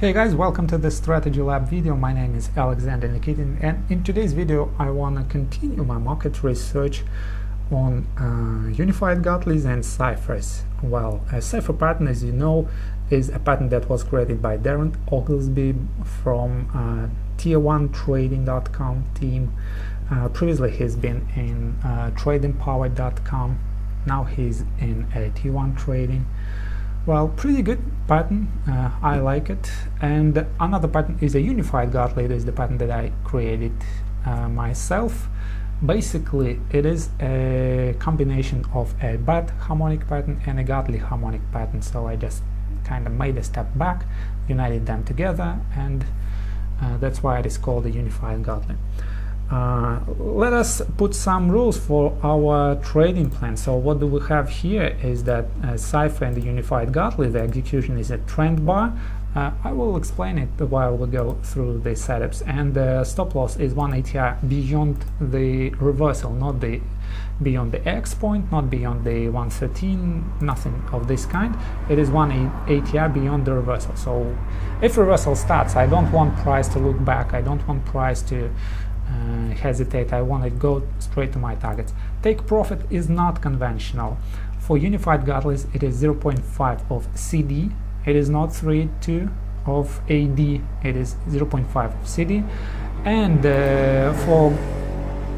Hey guys, welcome to the Strategy Lab video. My name is Alexander Nikitin, and in today's video I want to continue my market research on unified Gartleys and ciphers. Well, a cipher pattern, as you know, is a pattern that was created by Darren Oglesby from tier1trading.com team. Previously he's been in tradingpower.com. Now he's in tier1 trading. Well, pretty good pattern, I like it. And another pattern is a unified Gartley. It is the pattern that I created myself. Basically, it is a combination of a bat harmonic pattern and a Gartley harmonic pattern. So I just kind of made a step back, united them together, and that's why it is called a unified Gartley. Let us put some rules for our trading plan. So what do we have here is that cipher and the unified Gartley, the execution is a trend bar. I will explain it while we go through the setups, and the stop loss is 1 ATR beyond the reversal, not the beyond the X point, not beyond the 113, nothing of this kind. It is 1 ATR beyond the reversal. So if reversal starts, I don't want price to look back, I don't want price to hesitate, I want to go straight to my targets. Take profit is not conventional. For unified Gartleys it is 0.5 of CD, it is not 3.2 of AD, it is 0.5 of CD, and for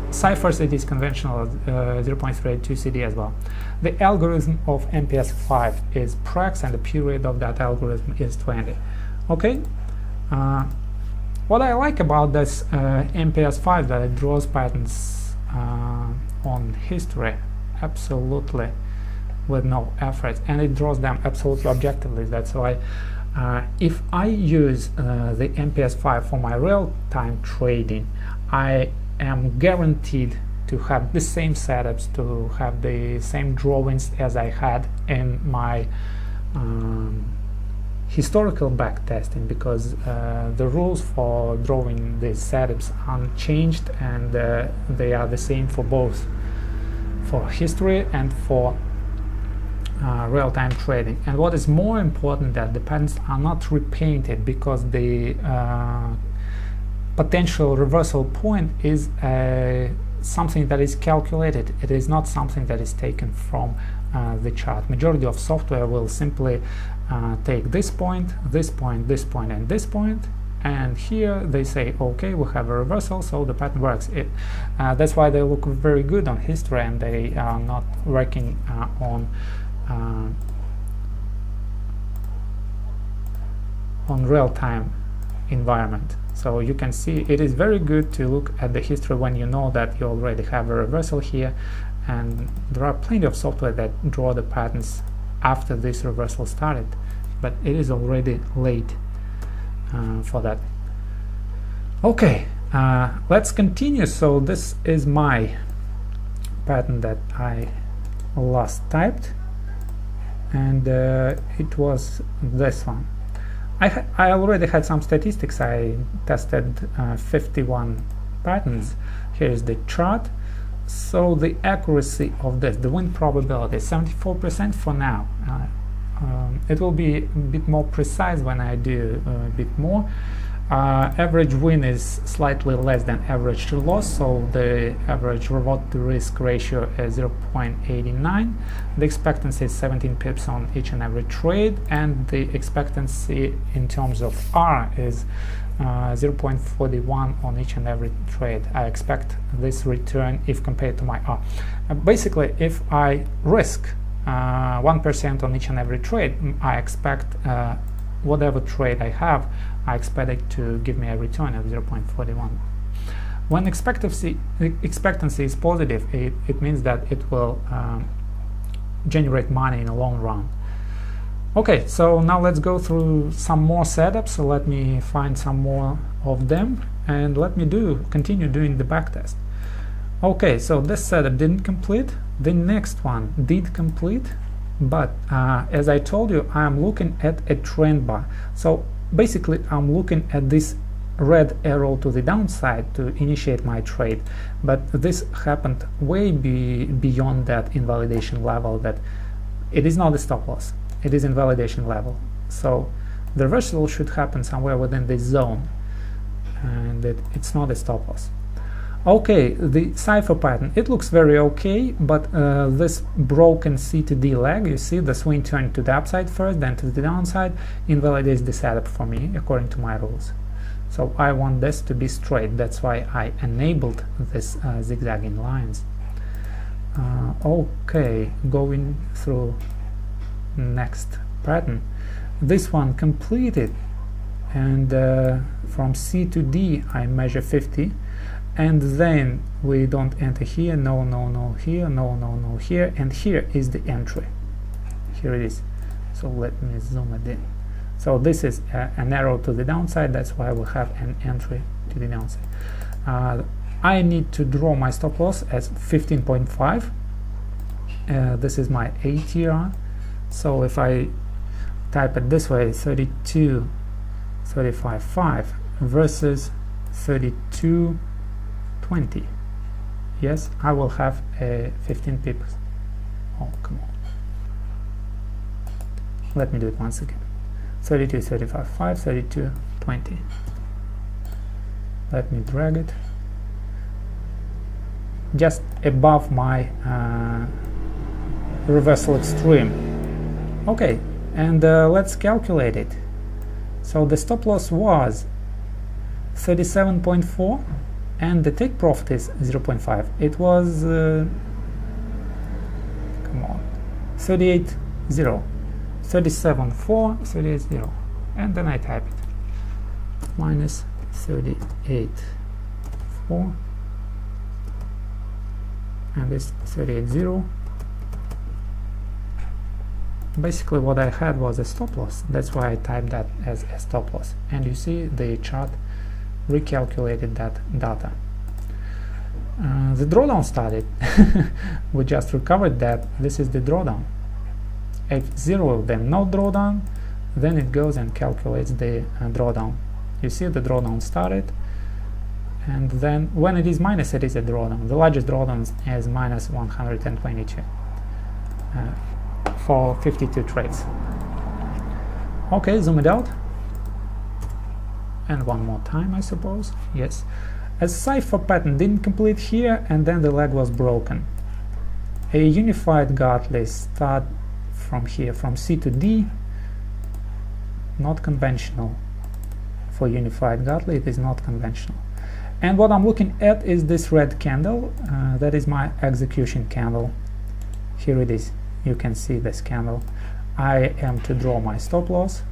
ciphers it is conventional 0.32 CD as well. The algorithm of MPS5 is Prax, and the period of that algorithm is 20. Okay. What I like about this MPS5 that it draws patterns on history absolutely with no effort, and it draws them absolutely objectively. That's why if I use the MPS5 for my real-time trading, I am guaranteed to have the same setups, to have the same drawings as I had in my historical backtesting, because the rules for drawing these setups aren't changed, and they are the same for both, for history and for real-time trading. And what is more important, that the patterns are not repainted, because the potential reversal point is something that is calculated. It is not something that is taken from the chart. Majority of software will simply take this point, this point, this point, and this point, and here they say, okay, we have a reversal, so the pattern works. That's why they look very good on history, and they are not working on real-time environment. So you can see it is very good to look at the history when you know that you already have a reversal here, and there are plenty of software that draw the patterns after this reversal started, but it is already late for that. Okay, let's continue. So this is my pattern that I last typed, and it was this one. I already had some statistics. I tested 51 patterns. Here is the chart. So the accuracy of this, the win probability, is 74% for now. It will be a bit more precise when I do a bit more. Average win is slightly less than average loss, so the average reward to risk ratio is 0.89. The expectancy is 17 pips on each and every trade, and the expectancy in terms of R is 0.41 on each and every trade. I expect this return if compared to my R. Basically, if I risk 1% on each and every trade, I expect whatever trade I have, I expect it to give me a return of 0.41. When expectancy is positive, it means that it will generate money in the long run. Okay, so now let's go through some more setups. So let me find some more of them, and let me continue doing the backtest. Okay, so this setup didn't complete. The next one did complete, but as I told you, I'm looking at a trend bar. So basically I'm looking at this red arrow to the downside to initiate my trade, but this happened way beyond that invalidation level, that it is not a stop loss, it is invalidation level. So The reversal should happen somewhere within this zone, and it's not a stop loss. Okay, the cipher pattern, it looks very okay, but this broken C to D leg, you see the swing turned to the upside first, then to the downside, invalidates the setup for me according to my rules. So I want this to be straight, that's why I enabled this zigzagging lines. Okay, going through next pattern. This one completed, and from C to D I measure 50, and then we don't enter here, no here, no here, and here is the entry. Here it is. So let me zoom it in. So this is an arrow to the downside, that's why we have an entry to the downside. I need to draw my stop loss as 15.5. This is my ATR. So if I type it this way, 32.35.5 versus 32.20, yes, I will have 15 pips. Oh, come on. Let me do it once again. 32.35.5, 32.20. Let me drag it just above my reversal extreme. Okay, and let's calculate it. So the stop loss was 37.4 and the take profit is 0.5. It was come on, 38.0, 37.4, 38.0, and then I type it minus 38.4 and this 38.0. Basically what I had was a stop loss, that's why I typed that as a stop loss, and you see the chart recalculated that data. The drawdown started. We just recovered that. This is the drawdown. If 0 then no drawdown, then it goes and calculates the drawdown. You see the drawdown started, and then when it is minus, it is a drawdown. The largest drawdown is minus 122 for 52 trades. Okay, zoom it out. And one more time, I suppose. Yes. A cipher pattern didn't complete here, and then the leg was broken. A unified Gartley start from here, from C to D. Not conventional. For unified Gartley, it is not conventional. And what I'm looking at is this red candle. That is my execution candle. Here it is. You can see this candle. I am to draw my stop loss.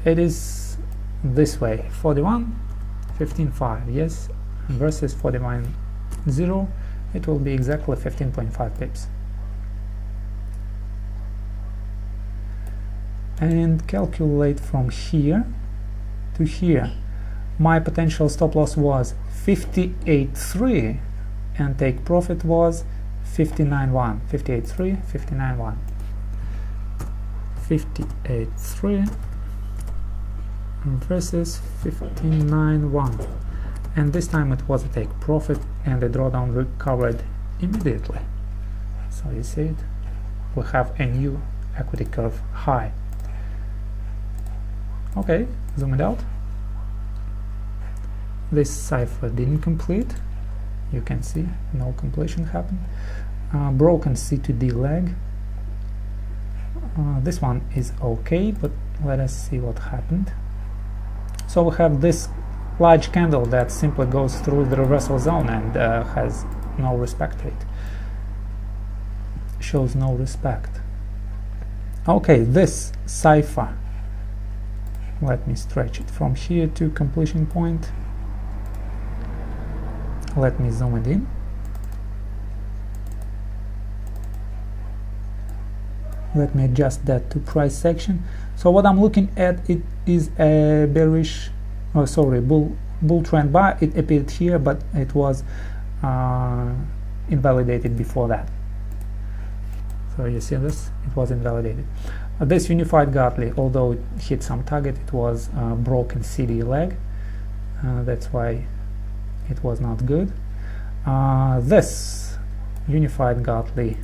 It is this way, 41.15.5, yes, versus 41.0, it will be exactly 15.5 pips. And calculate from here to here. My potential stop loss was 58.3 and take profit was 59.1, 58.3, 59.1, 58.3 versus 59.1, and this time it was a take profit and the drawdown recovered immediately. So you see it, we have a new equity curve high. Okay, zoom it out. This cipher didn't complete, you can see no completion happened. Broken C to D leg. This one is okay, but let us see what happened. So we have this large candle that simply goes through the reversal zone and has no respect to it. Shows no respect. Okay, this cipher, let me stretch it from here to completion point. Let me zoom it in. Let me adjust that to price section. So what I'm looking at, it is a bearish, oh sorry, bull trend bar. It appeared here, but it was invalidated before that. So you see this, it was invalidated. This unified Gartley, although it hit some target, it was broken CD leg. That's why it was not good. This unified Gartley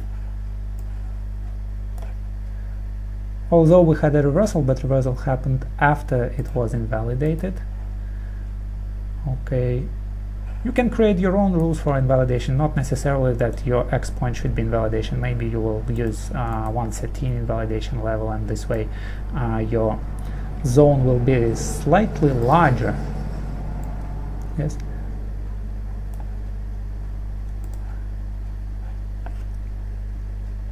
although we had a reversal, but reversal happened after it was invalidated. Okay, you can create your own rules for invalidation, not necessarily that your X point should be invalidation. Maybe you will use 113 invalidation level, and this way your zone will be slightly larger. Yes.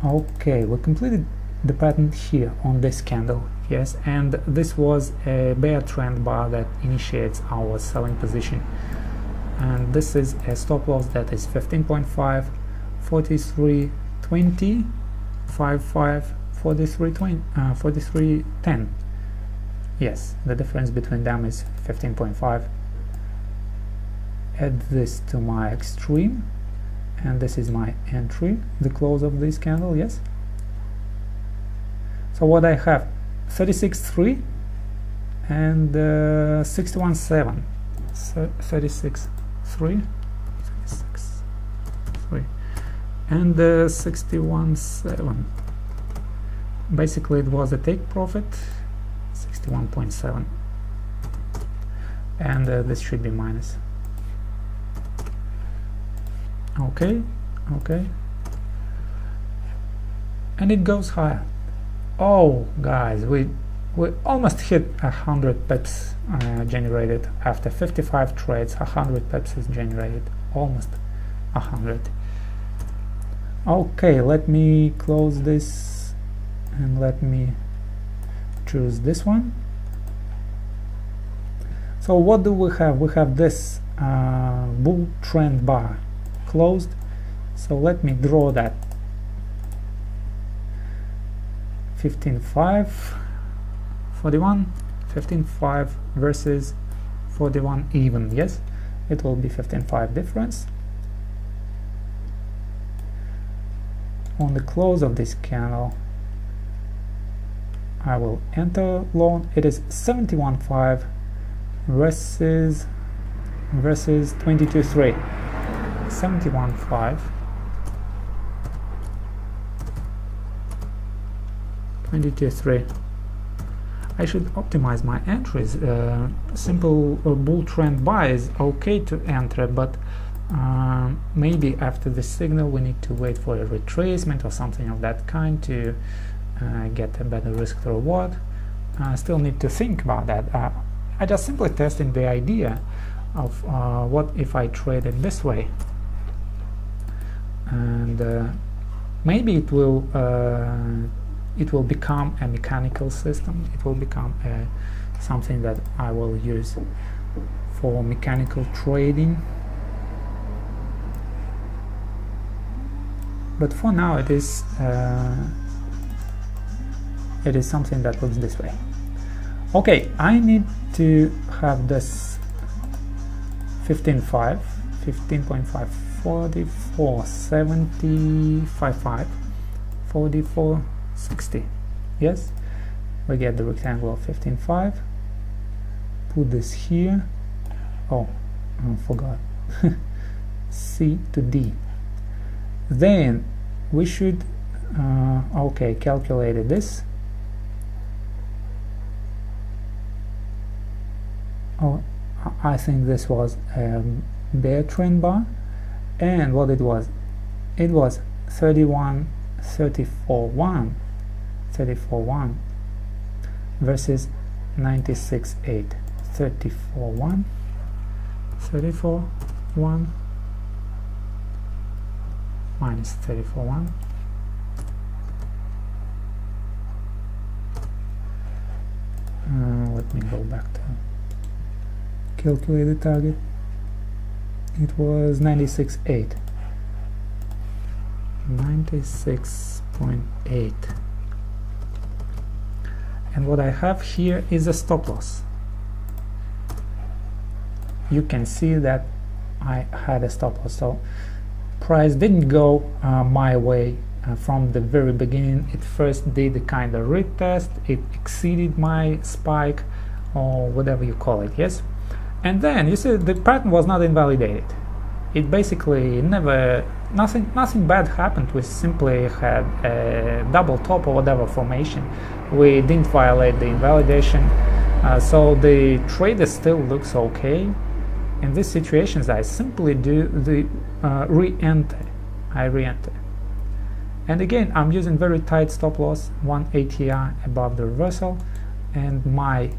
Okay, we completed the pattern here on this candle. Yes, and this was a bear trend bar that initiates our selling position, and this is a stop loss that is 15.5, 43.20, 55, 43.20, 43.10. Yes, the difference between them is 15.5. Add this to my extreme, and this is my entry, the close of this candle. Yes, so what I have, 36.3 and 61.7, 36.3, 36.3 and 61.7. Basically it was a take profit, 61.7, and this should be minus. Okay, and it goes higher. Oh guys, we almost hit 100 pips generated after 55 trades. 100 pips is generated, almost 100. Okay, let me close this and let me choose this one. So what do we have? We have this bull trend bar closed, so let me draw that. 15.5, 41, 15.5 versus 41 even. Yes, it will be 15.5 difference. On the close of this candle I will enter long. It is 71.5 versus 22.3. 71.5, 22.3. I should optimize my entries. Simple bull trend buy is okay to enter, but maybe after the signal we need to wait for a retracement or something of that kind to get a better risk to reward. Still need to think about that. I just simply testing the idea of what if I trade it this way, and maybe it will become a mechanical system. It will become something that I will use for mechanical trading. But for now it is something that looks this way. Okay, I need to have this 15.5, 15.5, 44, 75, 44, 60. Yes, we get the rectangle of 15.5. Put this here. Oh, I forgot. C to D. Then we should okay, calculated this. Oh, I think this was a bear trend bar, and what it was 31, 34.1, 34.1 versus 96.8, 34.1, 34.1 minus 34.1. Let me go back to calculate the target. It was 96.8, 96.8, and what I have here is a stop loss. You can see that I had a stop loss, so price didn't go my way from the very beginning. It first did a kind of retest, it exceeded my spike or whatever you call it. Yes, and then you see the pattern was not invalidated. It basically never nothing bad happened. We simply had a double top or whatever formation. We didn't violate the invalidation, so the trader still looks okay. In these situations, I simply do the re-enter. I re-enter, and again I'm using very tight stop loss, 1 ATR above the reversal, and my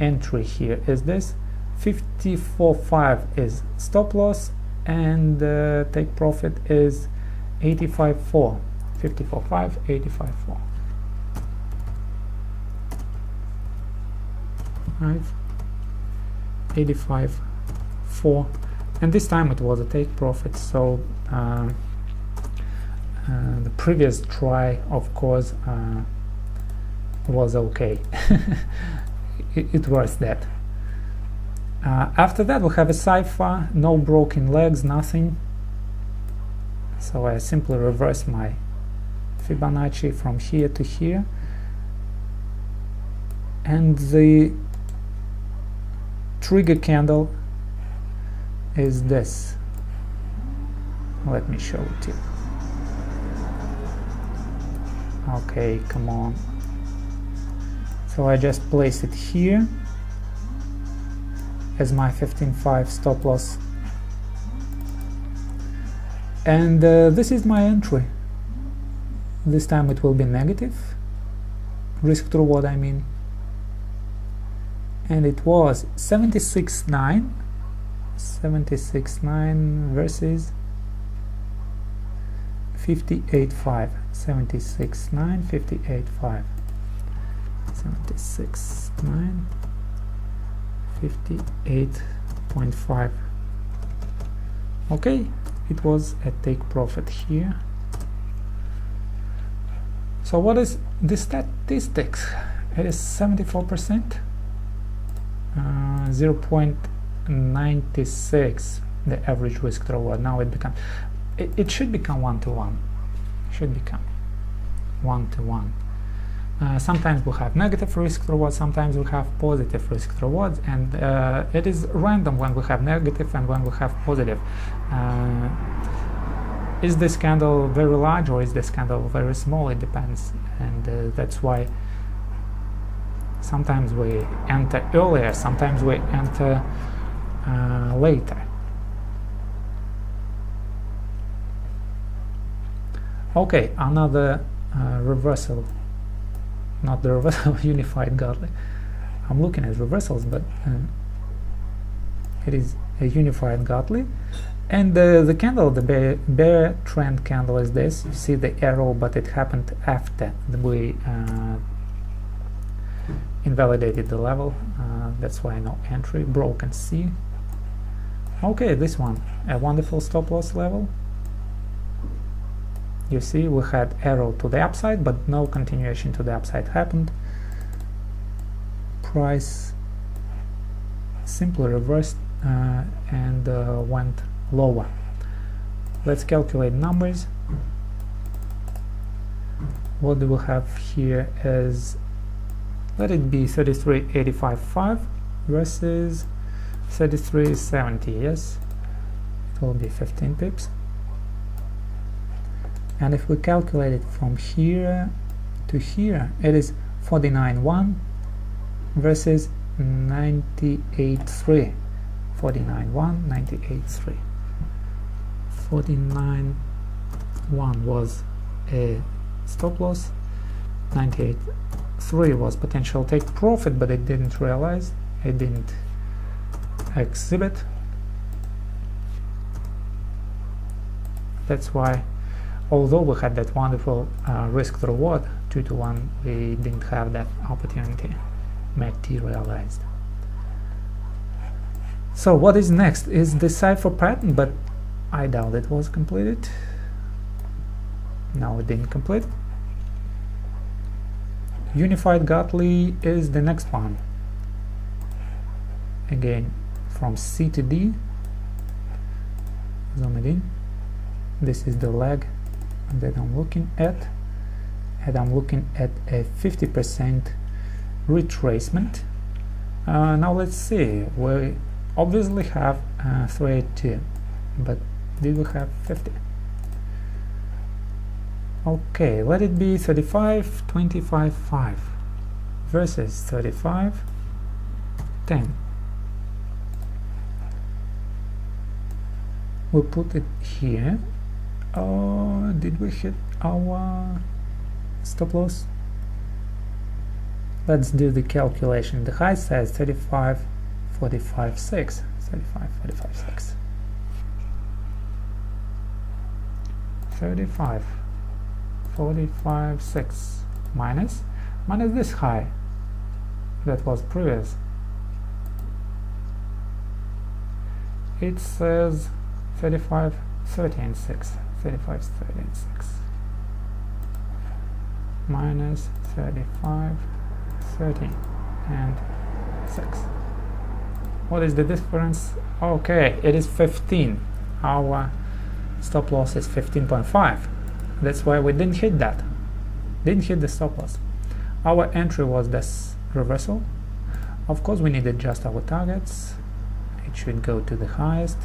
entry here is this 54.5 is stop loss, and take profit is 85.4. 54.5, 85.4. 85.4, and this time it was a take profit. So the previous try, of course, was okay. it was that. After that we have a cipher, no broken legs, nothing. So I simply reverse my Fibonacci from here to here, and the trigger candle is this. Let me show it to you. Okay, come on. So I just place it here as my 15.5 stop loss, and this is my entry. This time it will be negative risk to reward, I mean, and it was 76.9 versus 58.5. 76.9, 58.5, 76.9, 58.5. Okay, it was a take profit here. So what is the statistics? It is 74%, 0.96 the average risk to reward. Now it should become 1-to-1. Should become 1-to-1. Sometimes we have negative risk to reward, sometimes we have positive risk to reward, and it is random when we have negative and when we have positive. Is this candle very large or is this candle very small? It depends, and that's why sometimes we enter earlier, sometimes we enter later. Okay, another reversal, not the reversal of unified godly. I'm looking at reversals, but it is a unified godly, and the candle, the bear trend candle is this. You see the arrow, but it happened after we invalidated the level. That's why no entry. Broken C. Okay, this one, a wonderful stop loss level. You see, we had arrow to the upside, but no continuation to the upside happened. Price simply reversed and went lower. Let's calculate numbers. What do we have here is, let it be 33.85.5 versus 33.70. Yes, it will be 15 pips. And if we calculate it from here to here, it is 49.1 versus 98.3. 49.1, 98.3. 49.1 was a stop loss, 98.3 was potential take profit, but it didn't realize, it didn't exhibit. That's why, although we had that wonderful risk to reward 2-to-1, we didn't have that opportunity materialized. So what is next is the cipher pattern, but I doubt it was completed. No, it didn't complete. Unified godly is the next one. Again, from C to D. Zoom it in. This is the leg that I'm looking at, and I'm looking at a 50% retracement. Now let's see, we obviously have 382, but did we have 50? Okay, let it be 35, 25, 5 versus 35, 10. We'll put it here. Did we hit our stop loss? Let's do the calculation. The high says 35, 45, 6. 35, 45, 6. 35, 45, 6 minus this high that was previous. It says 35, 30 and 6. 35, 30 and 6 minus 35, 30 and 6. What is the difference? Okay, it is 15. Our stop loss is 15.5. That's why we didn't hit that. Didn't hit the stop loss. Our entry was this reversal. Of course, we need to adjust our targets. It should go to the highest.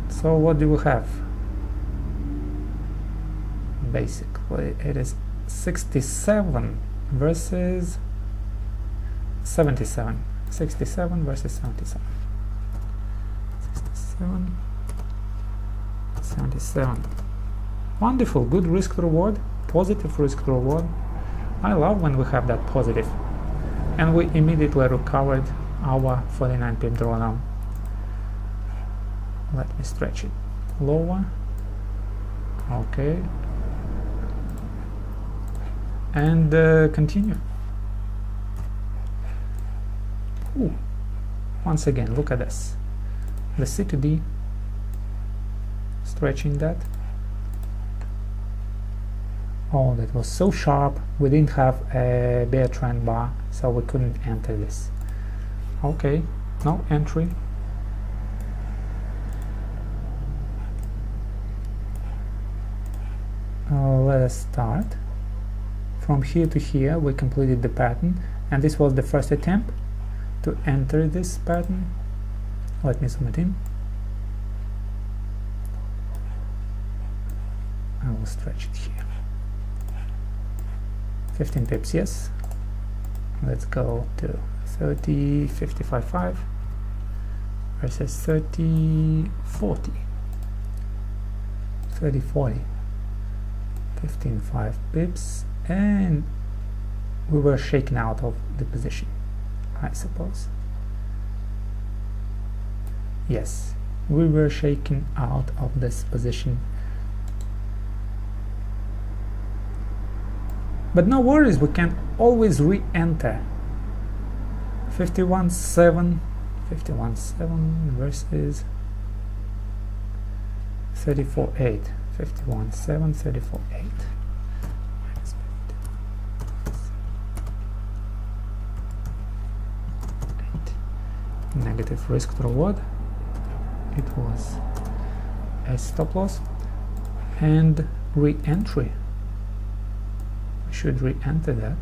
So what do we have? Basically, it is 67 versus 77. 67 versus 77. 67, 77. Wonderful, good risk to reward, positive risk to reward. I love when we have that positive. And we immediately recovered our 49 pip drawdown. Let me stretch it lower. Okay. And continue. Ooh. Once again, look at this. The C to D, stretching that. Oh, that was so sharp. We didn't have a bear trend bar, so we couldn't enter this. Okay, no entry. Let us start. From here to here, we completed the pattern, and this was the first attempt to enter this pattern. Let me zoom it in. I will stretch it here. 15 pips, yes. Let's go to 30, 55, 5 versus 30, 40. 30, 40. 15, 5 pips, and we were shaken out of the position, I suppose. Yes, we were shaken out of this position. But no worries, we can always re-enter. 51.7, 51.7 versus 34.8. 51.7, 34.8. Negative risk to reward. It was a stop loss and re-entry. We should re-enter that.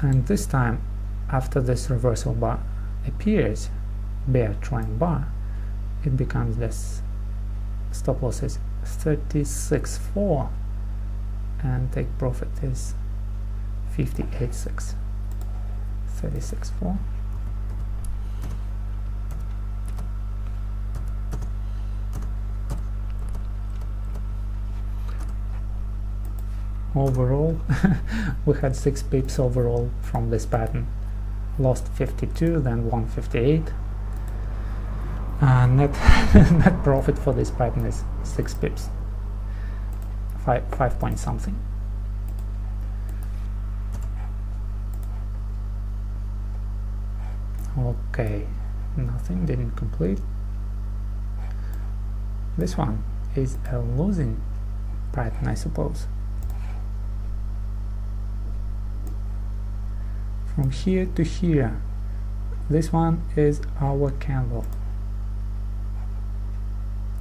And this time, after this reversal bar appears, bear trend bar, it becomes this stop loss is 36.4 and take profit is 58.6. 36.4. Overall, we had 6 pips overall from this pattern. Lost 52, then won 58. Net net profit for this pattern is 6 pips. 5 point something. Okay, nothing, didn't complete. This one is a losing pattern, I suppose. From here to here, this one is our candle.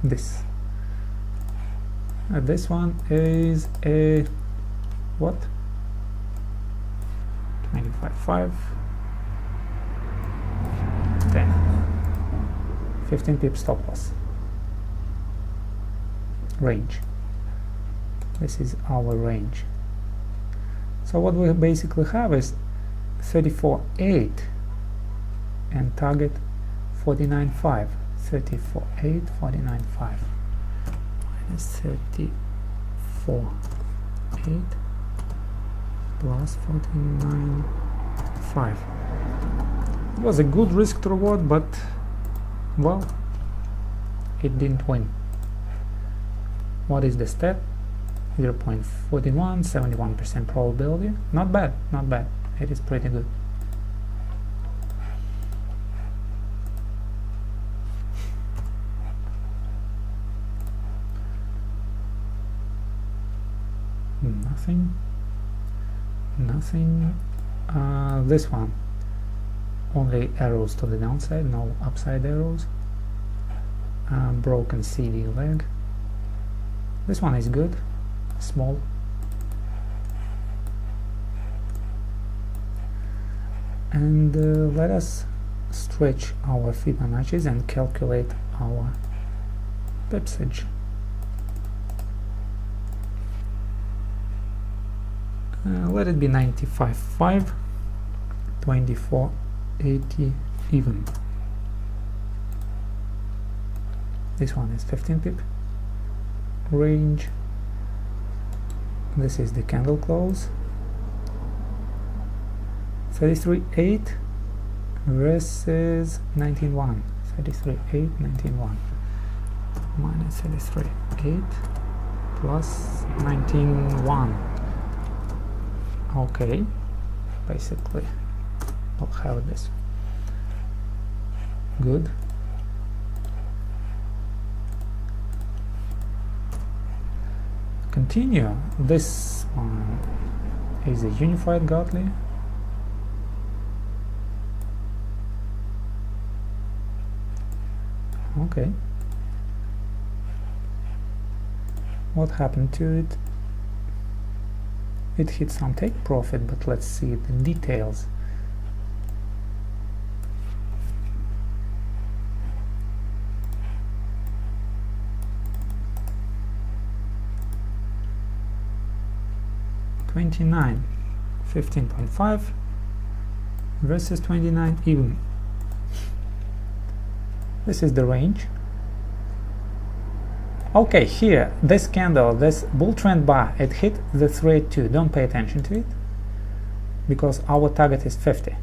This one is a what? 25.5, 10, 15 pips stop loss. Range. This is our range. So what we basically have is 34.8 and target 49.5. 34.8, 49.5 minus 34.8 plus 49.5. It was a good risk to reward, but well, it didn't win. What is the stat? 0.41, 71% probability. Not bad, not bad. It is pretty good. Nothing. This one, only arrows to the downside, no upside arrows. Broken CD leg. This one is good, small. And let us stretch our Fibonacci's and calculate our pipsage. Let it be 95.5, 24.80 even. This one is 15 pip range. This is the candle close. 33.8 versus 19.1. 33.8, 19.1 minus 33.8 plus 19.1. Okay, basically I'll have this. Good. Continue. This one is a unified Gartley. Okay. What happened to it? It hit some take profit, but let's see the details. $29, 15.5 versus 29 even. This is the range. Okay, here, this candle, this bull trend bar, it hit the thread too. Don't pay attention to it, because our target is 50.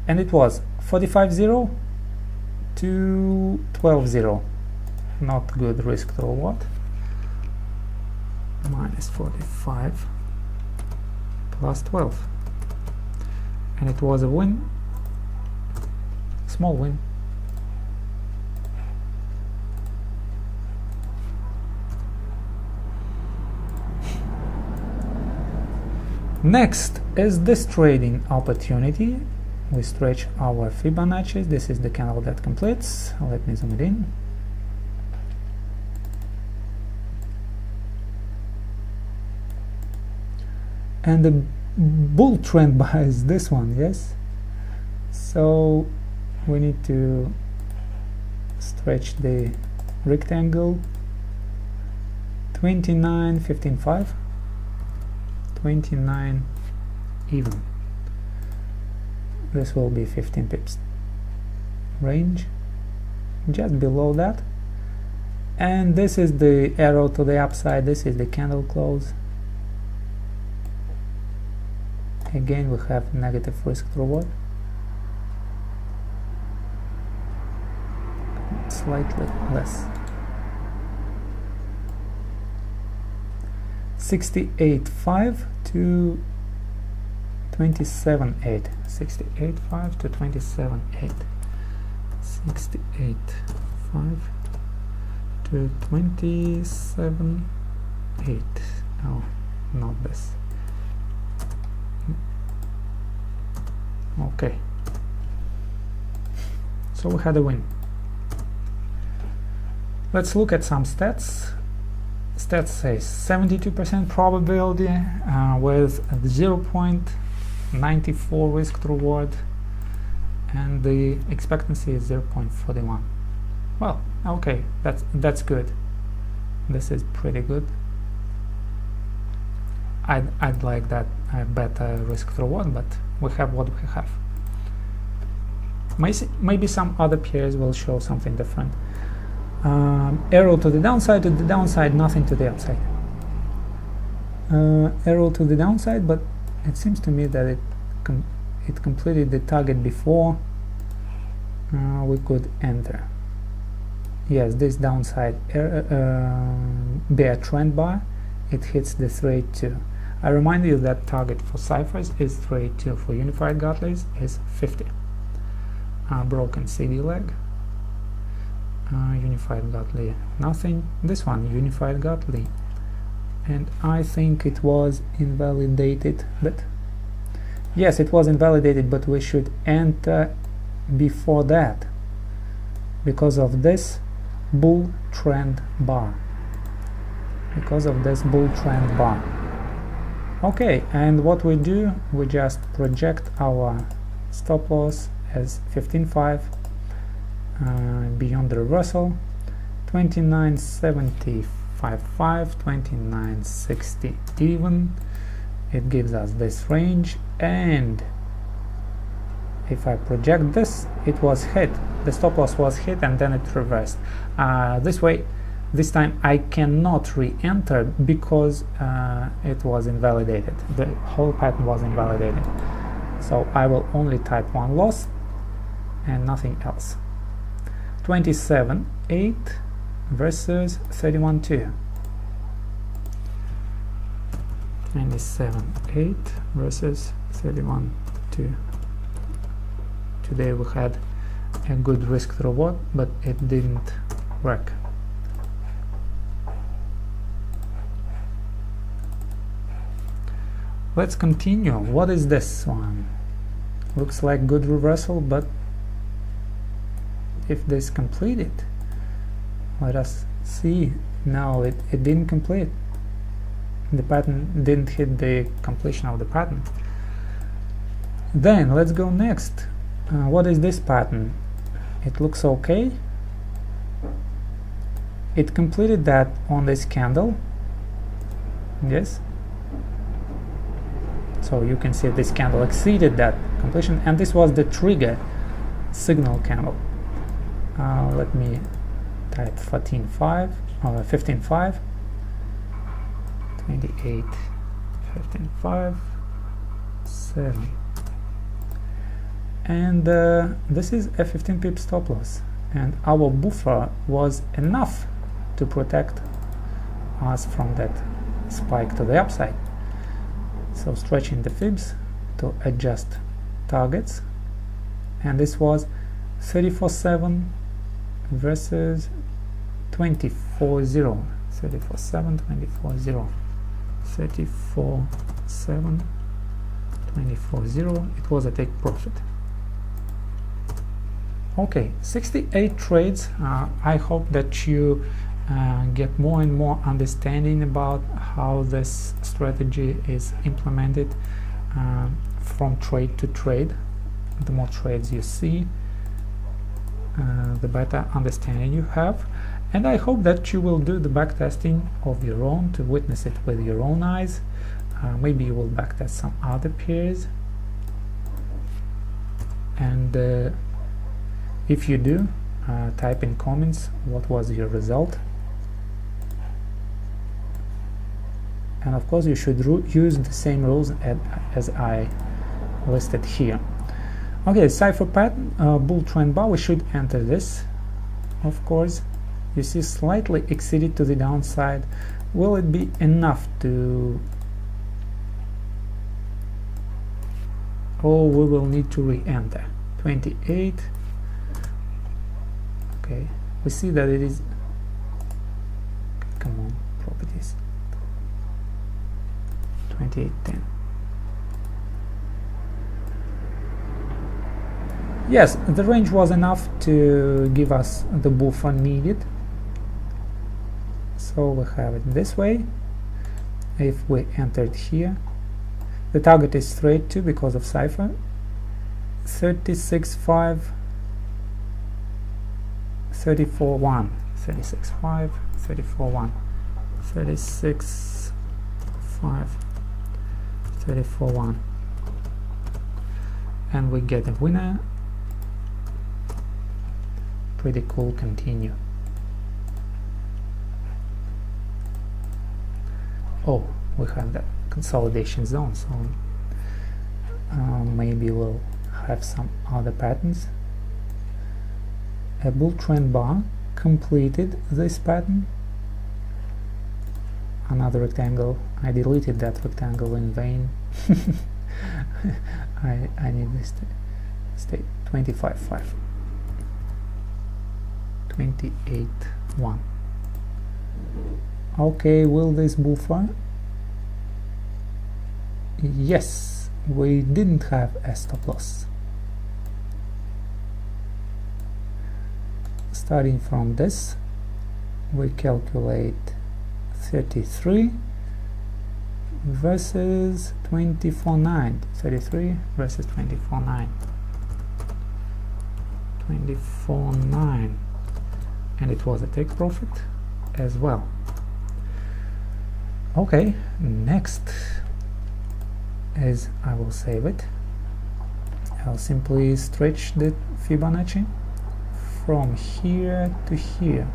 And it was 45.0 to 12.0. Not good risk to reward. Minus 45 plus 12. And it was a win. Small win. Next is this trading opportunity. We stretch our Fibonacci. This is the candle that completes. Let me zoom it in. And the bull trend bar is this one, yes? So we need to stretch the rectangle. 29, 15.5. 29 even. This will be 15 pips range, just below that. And this is the arrow to the upside. This is the candle close. Again, we have negative risk to reward. Slightly less. 68.5 to 27.8. 68.5 to 27.8. 68.5 to 27.8. Oh, not this. Okay. So we had a win. Let's look at some stats. stats says 72% probability with 0.94 risk to reward, and the expectancy is 0.41. Well, okay, that's good. This is pretty good. I'd like that better risk to reward, but we have what we have. Maybe some other pairs will show something different. Arrow to the downside, nothing to the upside. Arrow to the downside, but it seems to me that it completed the target before we could enter. Yes, this downside bear trend bar, it hits the 382. I remind you that target for ciphers is 382, for unified Gartleys is 50. Broken CD leg, unified Gartley, nothing. This one, unified Gartley, and I think it was invalidated, but yes, it was invalidated, but we should enter before that because of this bull trend bar. Okay, and what we do, we just project our stop loss as 15.5 beyond the reversal, 29.75.5, 29.60 even. It gives us this range, and if I project this, it was hit, the stop loss was hit, and then it reversed. This time I cannot re-enter because it was invalidated. The whole pattern was invalidated. So I will only type one loss and nothing else. 27.8 versus 31.2. 27.8 versus 31.2. Today we had a good risk to reward, but it didn't work. Let's continue. What is this one? Looks like good reversal, but if this completed, let us see. No, it didn't complete. The pattern didn't hit the completion of the pattern. Then let's go next. What is this pattern? It looks okay. It completed that on this candle. Yes. So you can see this candle exceeded that completion, and this was the trigger signal candle. Let me type 14.5 or 15.5, 28, 15.5, 7, and this is a 15 pip stop loss, and our buffer was enough to protect us from that spike to the upside. So stretching the fibs to adjust targets, and this was 34.7 versus 24.0, 34.7, 24.0, 34.7, 24.0. It was a take profit. Okay, 68 trades. I hope that you get more and more understanding about how this strategy is implemented from trade to trade. The more trades you see, the better understanding you have, and I hope that you will do the backtesting of your own to witness it with your own eyes. Maybe you will backtest some other pairs, and if you do, type in comments what was your result. And of course you should use the same rules as I listed here. Okay, cipher pattern, bull trend bar, we should enter this. Of course, you see slightly exceeded to the downside. Will it be enough to... Oh, we will need to re-enter. 28. Okay, we see that it is... Come on, properties. 28.10. Yes, the range was enough to give us the buffer needed. So So we have it this way. If we entered here, the target is straight too because of cipher. 36.5, 34.1, 36.5, 34.1, 36.5, 34.1, and we get a winner. Pretty cool. Continue. Oh, we have that consolidation zone, so maybe we'll have some other patterns. A bull trend bar completed this pattern. Another rectangle. I deleted that rectangle in vain. I need this to stay 25.5, 28.1. Okay, will this buffer? Yes, we didn't have a stop loss. Starting from this, we calculate 33 versus 24.9. 33 versus 24.9. 24.9, and it was a take profit as well. Okay, next is I will save it. I'll simply stretch the Fibonacci from here to here.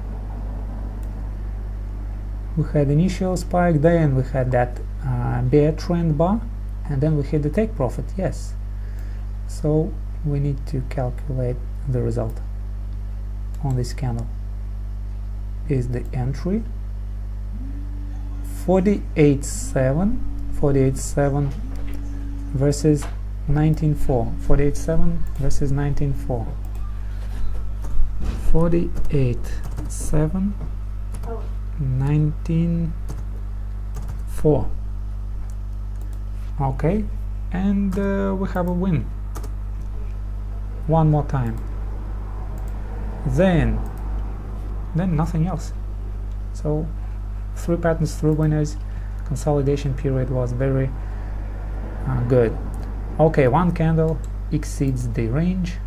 We had initial spike, then we had that bear trend bar, and then we hit the take profit. Yes, so we need to calculate the result on this candle. Is the entry 48.7 versus 19.4. 48.7 versus 19.4. 48.7, 19.4. Okay, and we have a win. One more time. Then nothing else. So 3 patterns, 3 winners. Consolidation period was very good. Okay, one candle exceeds the range.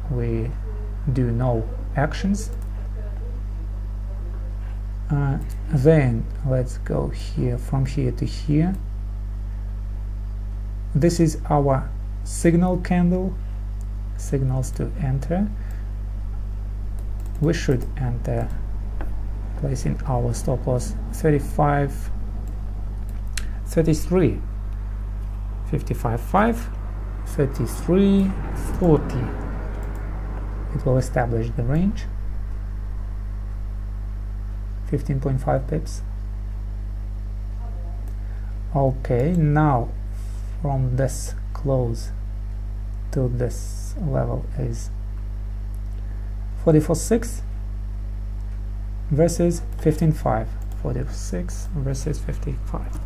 We do no actions. Then let's go here, from here to here. This is our signal candle, signals to enter. We should enter, placing our stop loss 35, 33, 55.5, 33, 40. It will establish the range. 15.5 pips. Okay, now from this close to this level is 44.6 versus 15.5. 46 versus 55.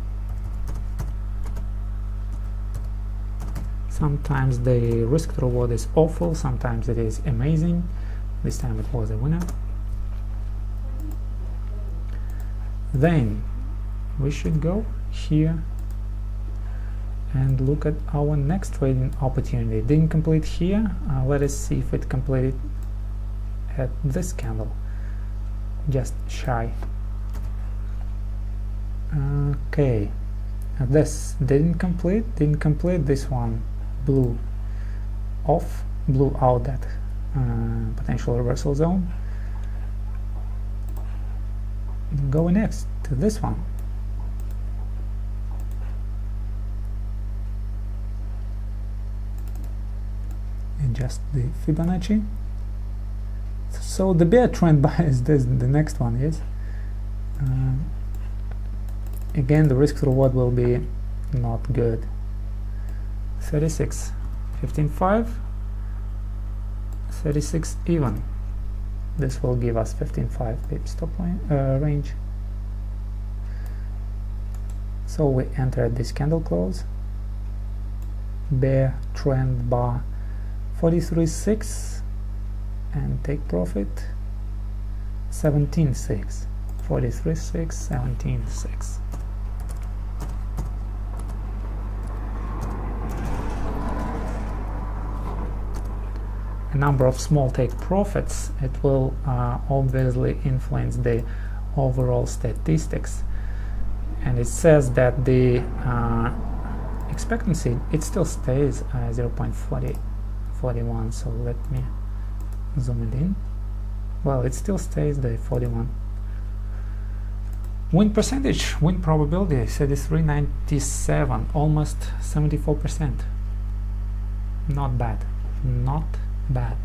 Sometimes the risk to reward is awful, sometimes it is amazing. This time it was a winner. Then we should go here and look at our next trading opportunity. It didn't complete here. Let us see if it completed at this candle, just shy. Okay, this didn't complete. This one blew out that potential reversal zone. Going next to this one. Adjust the Fibonacci. So the bear trend bar is this, the next one is. Again, the risk to reward will be not good. 36, 15.5, 36 even. This will give us 15.5 pips stop line range. So we enter at this candle close. Bear trend bar 43.6 and take profit 17.6. 43.6, 17.6. A number of small take profits, it will obviously influence the overall statistics, and it says that the expectancy, it still stays 0.41, so let me zoom it in. Well, it still stays the 41. Win percentage, win probability 33.97, almost 74%. Not bad, not bad,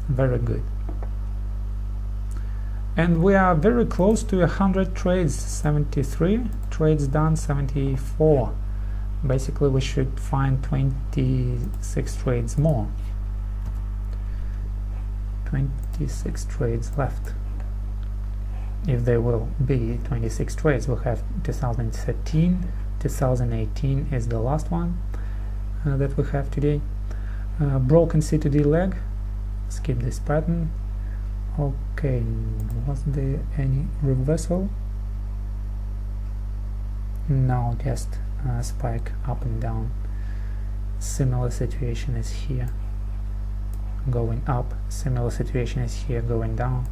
very good. And we are very close to 100 trades, 73 trades done, 74. Basically we should find 26 trades more. 26 trades left. If there will be 26 trades, we'll have 2013, 2018 is the last one that we have today. Broken C2D leg, skip this pattern. Okay, was there any reversal? No, just spike up and down. Similar situation is here, going up. Similar situation is here, going down.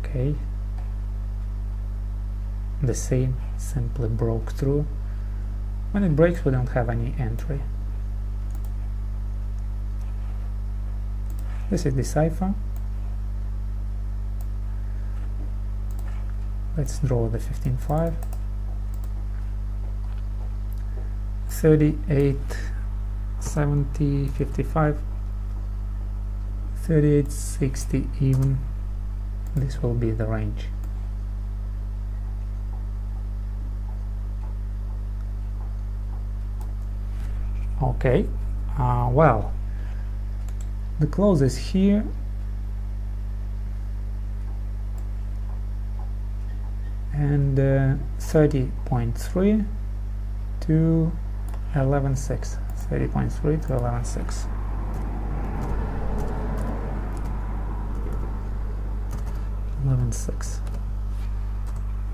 Okay, the same, simply broke through. When it breaks, we don't have any entry. This is the cipher. Let's draw the 15.5. 38, 70, 55, 38, 60 even. This will be the range. Okay, well, the close is here, and 30.3 to 11.6, 30.3 to 11.6.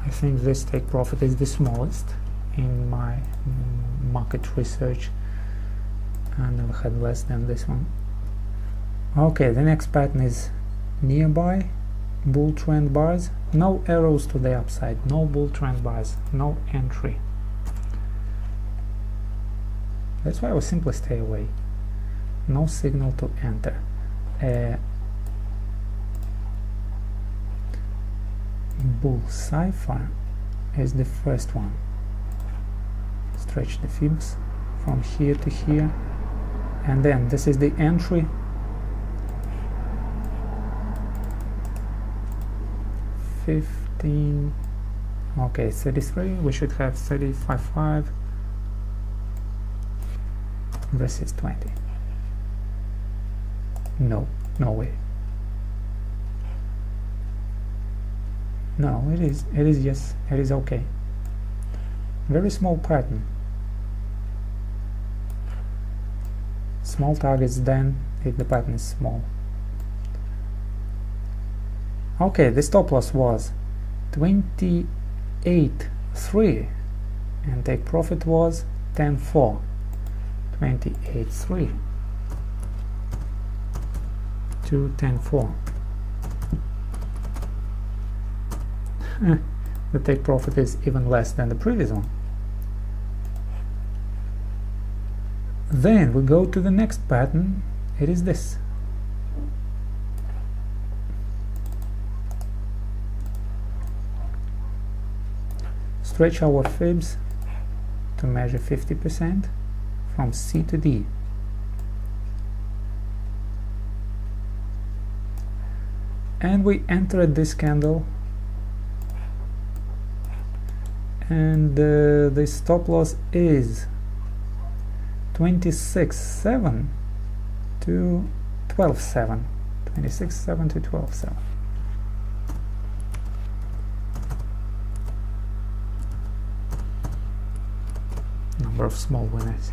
I think this take profit is the smallest in my market research. I never had less than this one. Okay, the next pattern is nearby bull trend bars. No arrows to the upside, no bull trend bars, no entry. That's why I will simply stay away. No signal to enter. Bull cipher is the first one. Stretch the fibs from here to here, and then this is the entry. Okay, 33, we should have 35.5 versus 20. No way. No, it is yes, it is okay. Very small pattern. Small targets then if the pattern is small. Okay, the stop loss was 28.3 and take profit was 10.4. 28.3 to 10.4. The take profit is even less than the previous one. Then we go to the next pattern. It is this. Stretch our fibs to measure 50% from C to D. And we entered this candle, and the stop loss is 26.7 to 12.7. 26.7 to 12.7. Number of small winners.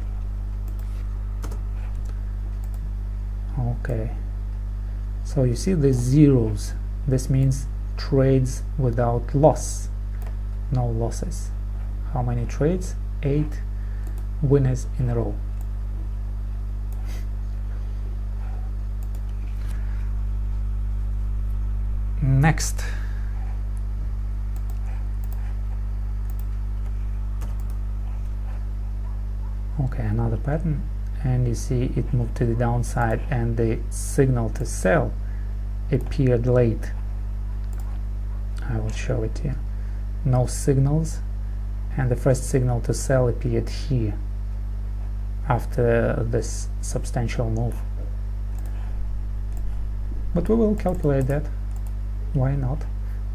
Okay, so you see the zeros, this means trades without loss, no losses. How many trades? 8 winners in a row. Next, okay, another pattern, and you see it moved to the downside and the signal to sell appeared late. I will show it here. No signals, and the first signal to sell appeared here after this substantial move. But we will calculate that. Why not?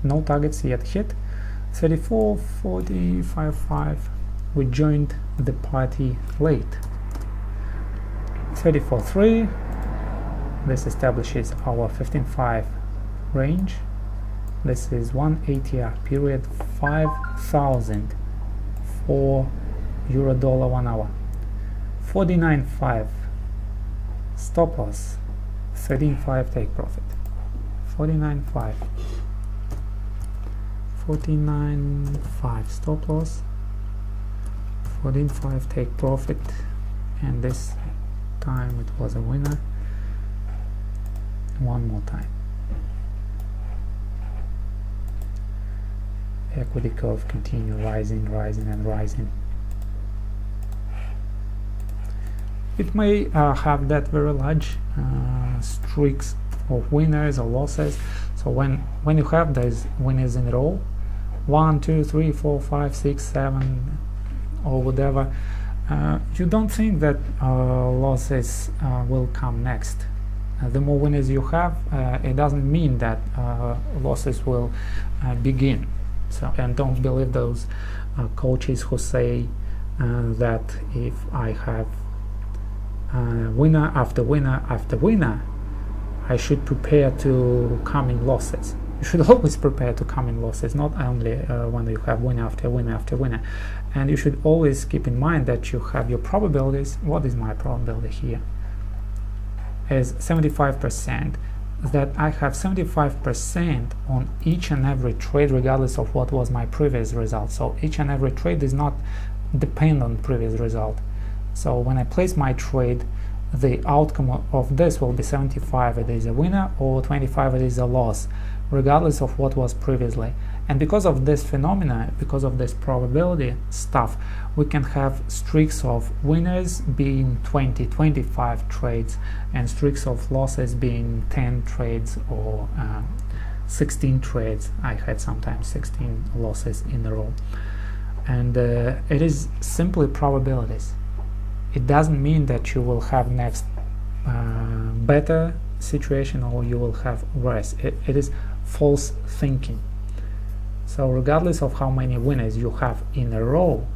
No targets yet hit. 34, 40, 55. We joined the party late. 34.3. This establishes our 15.5 range. This is 1 ATR period, 5,000 for euro-dollar 1 hour. 49.5 stop loss, 13.5 take profit. 49.5, 49.5 stop loss, 14.5 take profit, and this time it was a winner. One more time. Equity curve continue rising, rising and rising. It may have that very large streaks of winners or losses. So when you have those winners in a row, 1, 2, 3, 4, 5, 6, 7 or whatever, you don't think that losses will come next. The more winners you have, it doesn't mean that losses will begin. So, and don't believe those coaches who say that if I have winner after winner after winner, I should prepare to coming losses. You should always prepare to coming losses, not only when you have winner after winner after winner. And you should always keep in mind that you have your probabilities. What is my probability here? Is 75%. That I have 75% on each and every trade, regardless of what was my previous result. So each and every trade does not depend on previous result. So when I place my trade, the outcome of this will be 75 it is a winner, or 25 it is a loss, regardless of what was previously. And because of this phenomena, because of this probability stuff, we can have streaks of winners being 20, 25 trades, and streaks of losses being 10 trades or 16 trades. I had sometimes 16 losses in a row. And it is simply probabilities. It doesn't mean that you will have next better situation or you will have worse. It is false thinking. So regardless of how many winners you have in a row,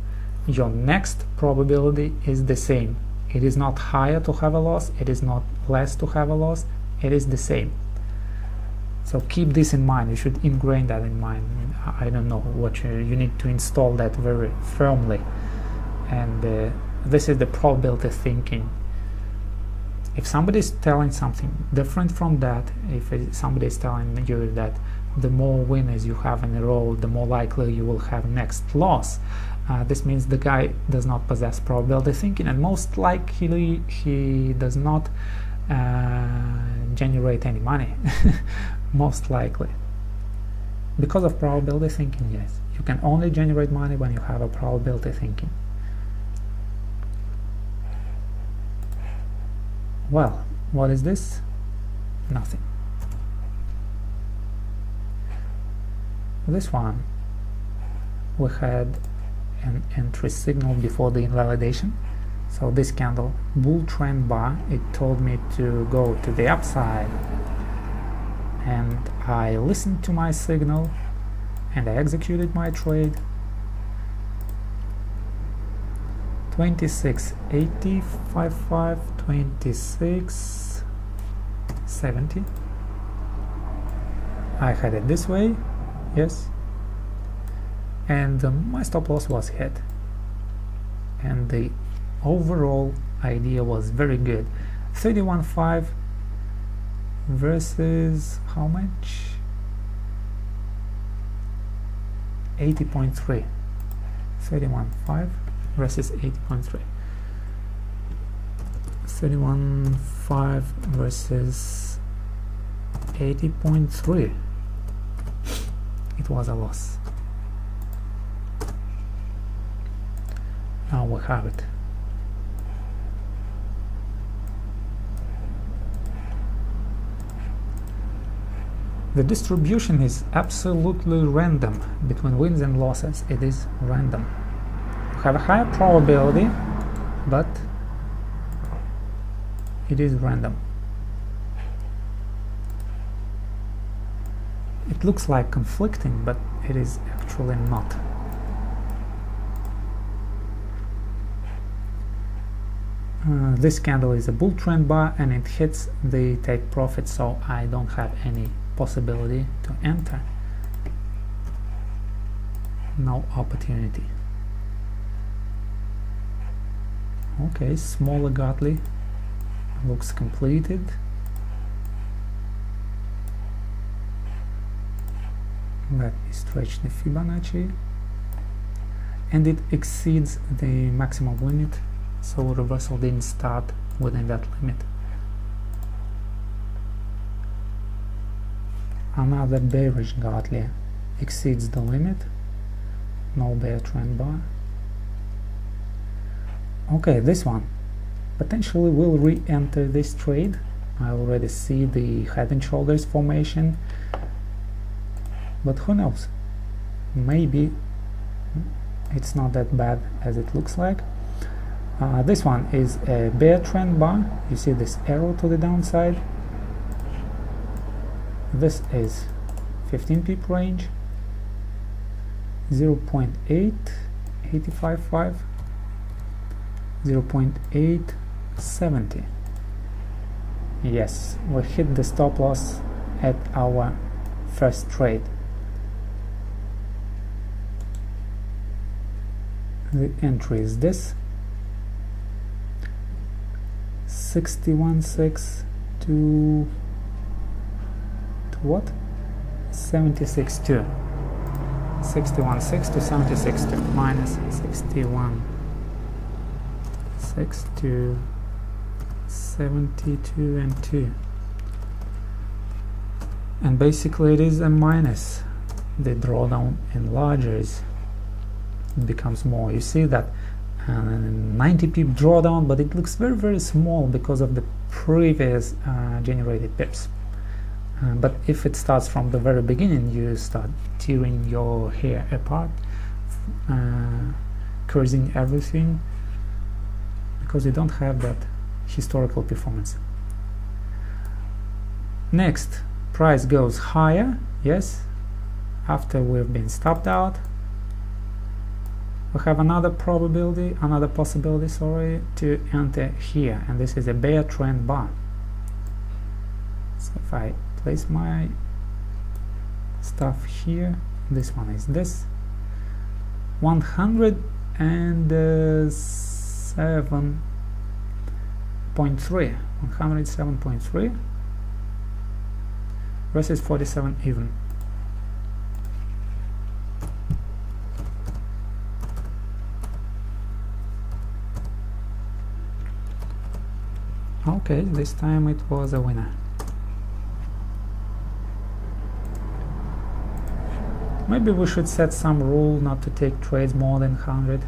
your next probability is the same. It is not higher to have a loss, it is not less to have a loss, it is the same. So keep this in mind. You should ingrain that in mind. I don't know what you need to install that very firmly. And this is the probability thinking. If somebody is telling something different from that, if somebody is telling you that the more winners you have in a row, the more likely you will have next loss, this means the guy does not possess probability thinking, and most likely he does not generate any money. Most likely. Because of probability thinking, yes. You can only generate money when you have a probability thinking. Well, what is this? Nothing. This one, we had an entry signal before the invalidation. So this candle, bull trend bar, it told me to go to the upside. And I listened to my signal and I executed my trade. 26.80, 55, 26.70. I had it this way, yes, and my stop loss was hit, and the overall idea was very good. 31.5 versus how much? 80.3. 31.5 versus 80.3. 31.5 versus 80.3. It was a loss. Now we have it. The distribution is absolutely random between wins and losses. It is random. You have a higher probability, but it is random. It looks like conflicting, but it is actually not. This candle is a bull trend bar and it hits the take profit, so I don't have any possibility to enter. No opportunity. Okay, smaller Gartley looks completed. Let me stretch the Fibonacci, and it exceeds the maximum limit, so reversal didn't start within that limit. Another bearish Gartley exceeds the limit, no bear trend bar. Okay, this one potentially will re-enter this trade. I already see the head and shoulders formation, but who knows, maybe it's not that bad as it looks like. This one is a bear trend bar. You see this arrow to the downside. This is 15 pip range, 0.8855, 0.870. Yes, we hit the stop loss at our first trade. The entry is this 61.6 to what? 76.2. 61.6 to 76.2 minus 61.6 to 72 and 2. And basically it is a minus. The drawdown enlarges, it becomes more. You see that 90 pip drawdown, but it looks very, very small because of the previous generated pips. But if it starts from the very beginning, you start tearing your hair apart, cursing everything, because you don't have that historical performance. Next, price goes higher, yes, after we've been stopped out. We have another possibility, sorry, to enter here, and this is a bear trend bar. So if I place my stuff here, this one is this 107.3 107.3 versus 47 even. Okay, this time it was a winner. Maybe we should set some rule not to take trades more than 100,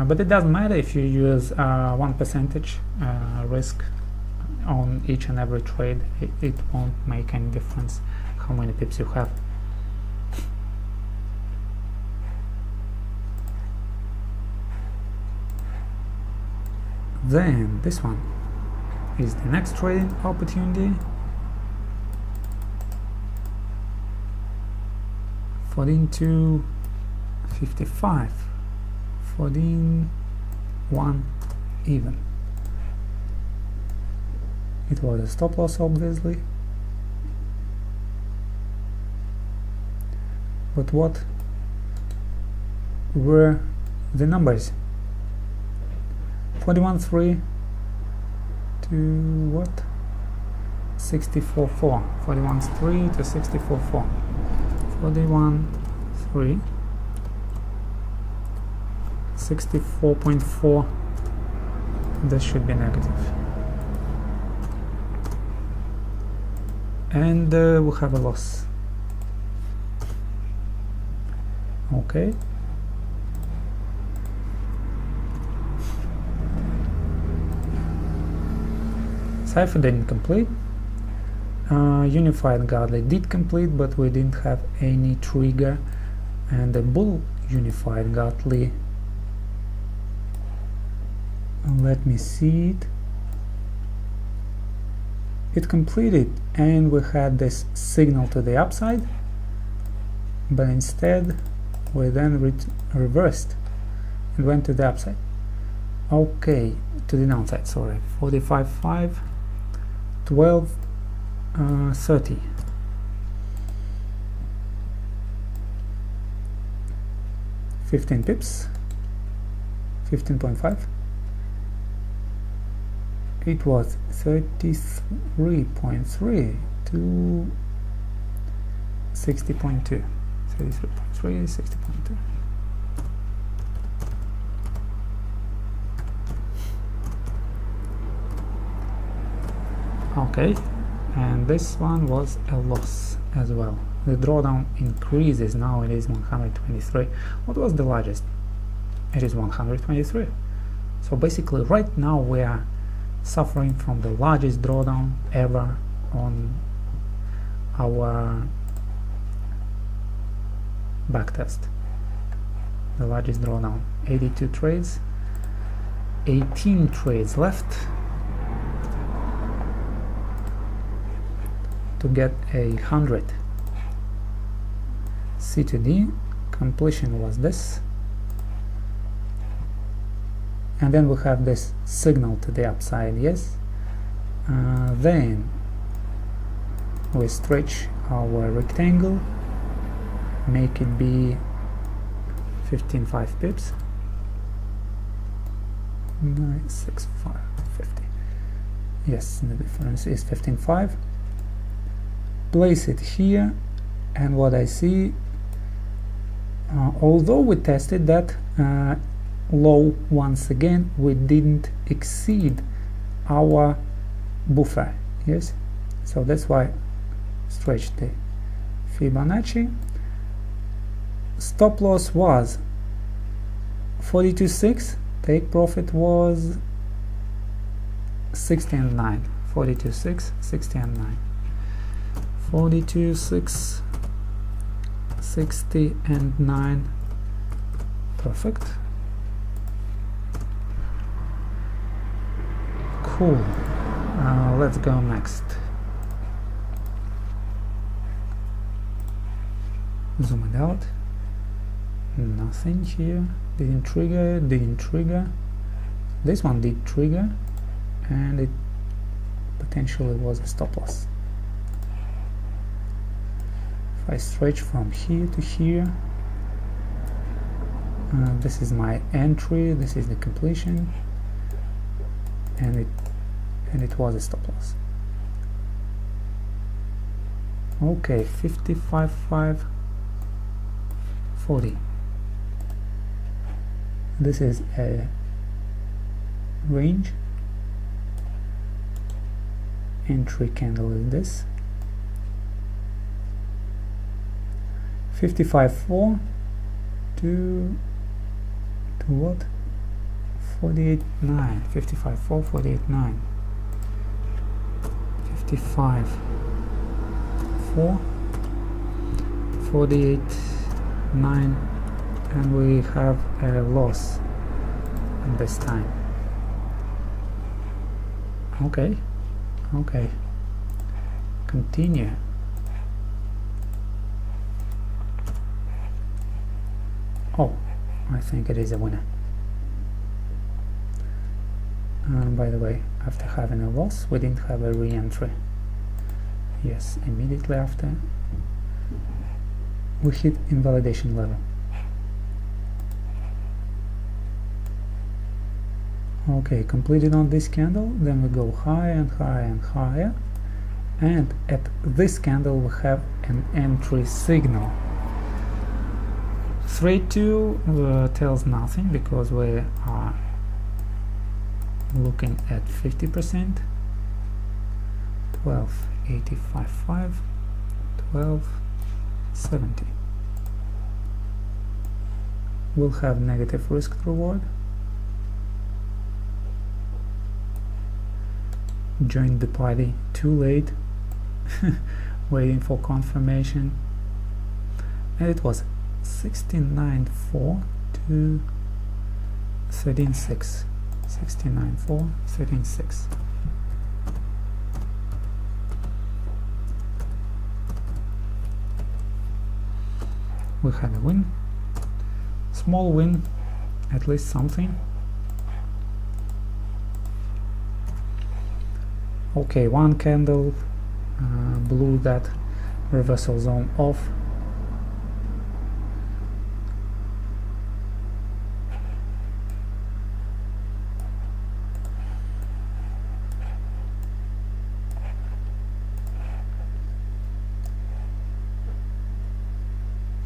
but it doesn't matter if you use 1% risk on each and every trade. It won't make any difference how many pips you have. Then this one is the next trading opportunity. 14 to 55, 14, 1 even. It was a stop loss, obviously, but what were the numbers? 41.3 to what? 64.4, 41.3 to 64.4, 41.3, 64.4. This should be negative. And we have a loss. Okay. Cipher didn't complete. Unified Godly did complete, but we didn't have any trigger. And the bull Unified Godly, let me see it. It completed, and we had this signal to the upside, but instead we then reversed and went to the upside. Okay, to the downside, sorry. 45.5, 12, 30. $15 pips, 15.5. It was 33.3 to 60.2. 33.3, 60.2. Okay, and this one was a loss as well. The drawdown increases, now it is 123. What was the largest? It is 123. So basically right now we are suffering from the largest drawdown ever on our backtest. The largest drawdown, 82 trades, 18 trades left to get 100. C to D, completion was this, and then we have this signal to the upside, yes. Then we stretch our rectangle, make it be 15.5 pips, 965.50. Yes, the difference is 15.5. Place it here, and what I see, although we tested that low once again, we didn't exceed our buffer, yes, so that's why stretch the Fibonacci. Stop loss was 42.6, take profit was 60 and 9, 42.6, 60 and 9, 42.6, 60 and 9, perfect. Cool. Let's go next. Zoom it out. Nothing here. Didn't trigger, didn't trigger. This one did trigger, and it potentially was a stop loss. If I stretch from here to here, this is my entry, this is the completion, and it was a stop loss. Okay, 55.5, 40. This is a range. Entry candle is this. 55.4 to what? 48.9. 55.4, 48.9. 55.4, 48.9, and we have a loss this time. Okay, okay, continue. Oh, I think it is a winner. By the way, after having a loss, we didn't have a re-entry. Yes, immediately after we hit invalidation level. Okay, completed on this candle, then we go higher and higher and higher, and at this candle we have an entry signal. 3-2 tells nothing because we are looking at 50%. 12.85.5, 12.70. We'll have negative risk reward. Joined the party too late, waiting for confirmation, and it was 16.94 to 13.6. 16.94, 13.6. We had a win, small win, at least something. Okay, one candle blew that reversal zone off.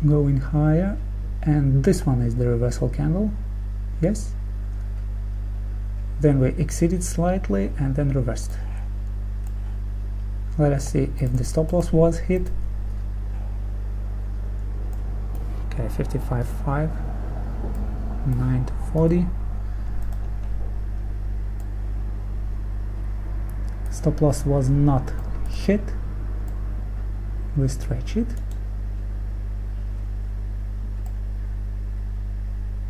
Going higher, and this one is the reversal candle, yes. Then we exceeded slightly and then reversed. Let us see if the stop loss was hit. Okay, 55.5, 9.40. Stop loss was not hit. We stretch it.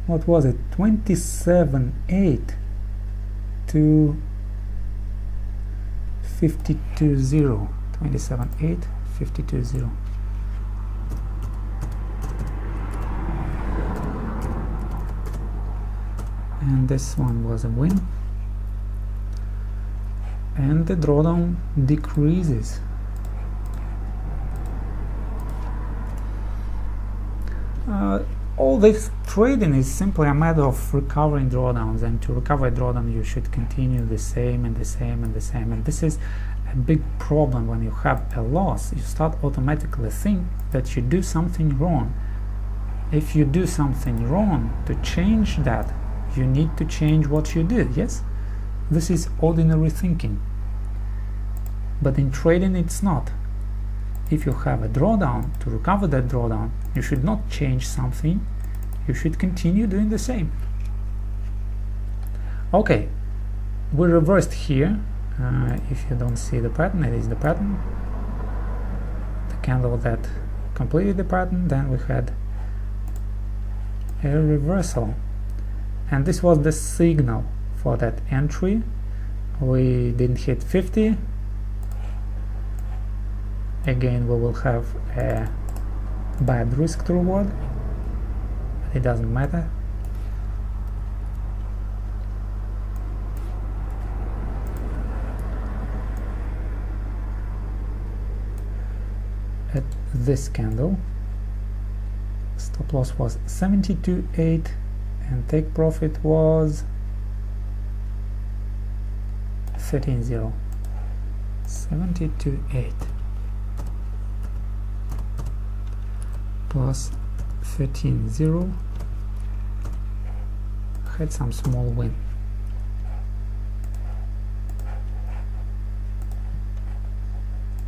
What was it? 27.8 to 52.0. 27.8, 52.0. And this one was a win. And the drawdown decreases. All this trading is simply a matter of recovering drawdowns, and to recover a drawdown you should continue the same and the same and the same, and this is a big problem. When you have a loss, you start automatically think that you do something wrong. If you do something wrong, to change that you need to change what you did. Yes, this is ordinary thinking, but in trading it's not. If you have a drawdown, to recover that drawdown you should not change something, you should continue doing the same. Okay, we reversed here. If you don't see the pattern, it is the pattern, the candle that completed the pattern. Then we had a reversal, and this was the signal for that entry. We didn't hit 50. Again, we will have a bad risk to reward, but it doesn't matter. At this candle, stop loss was 72.8 and take profit was 13.0. 72.8 plus 13.0, had some small win.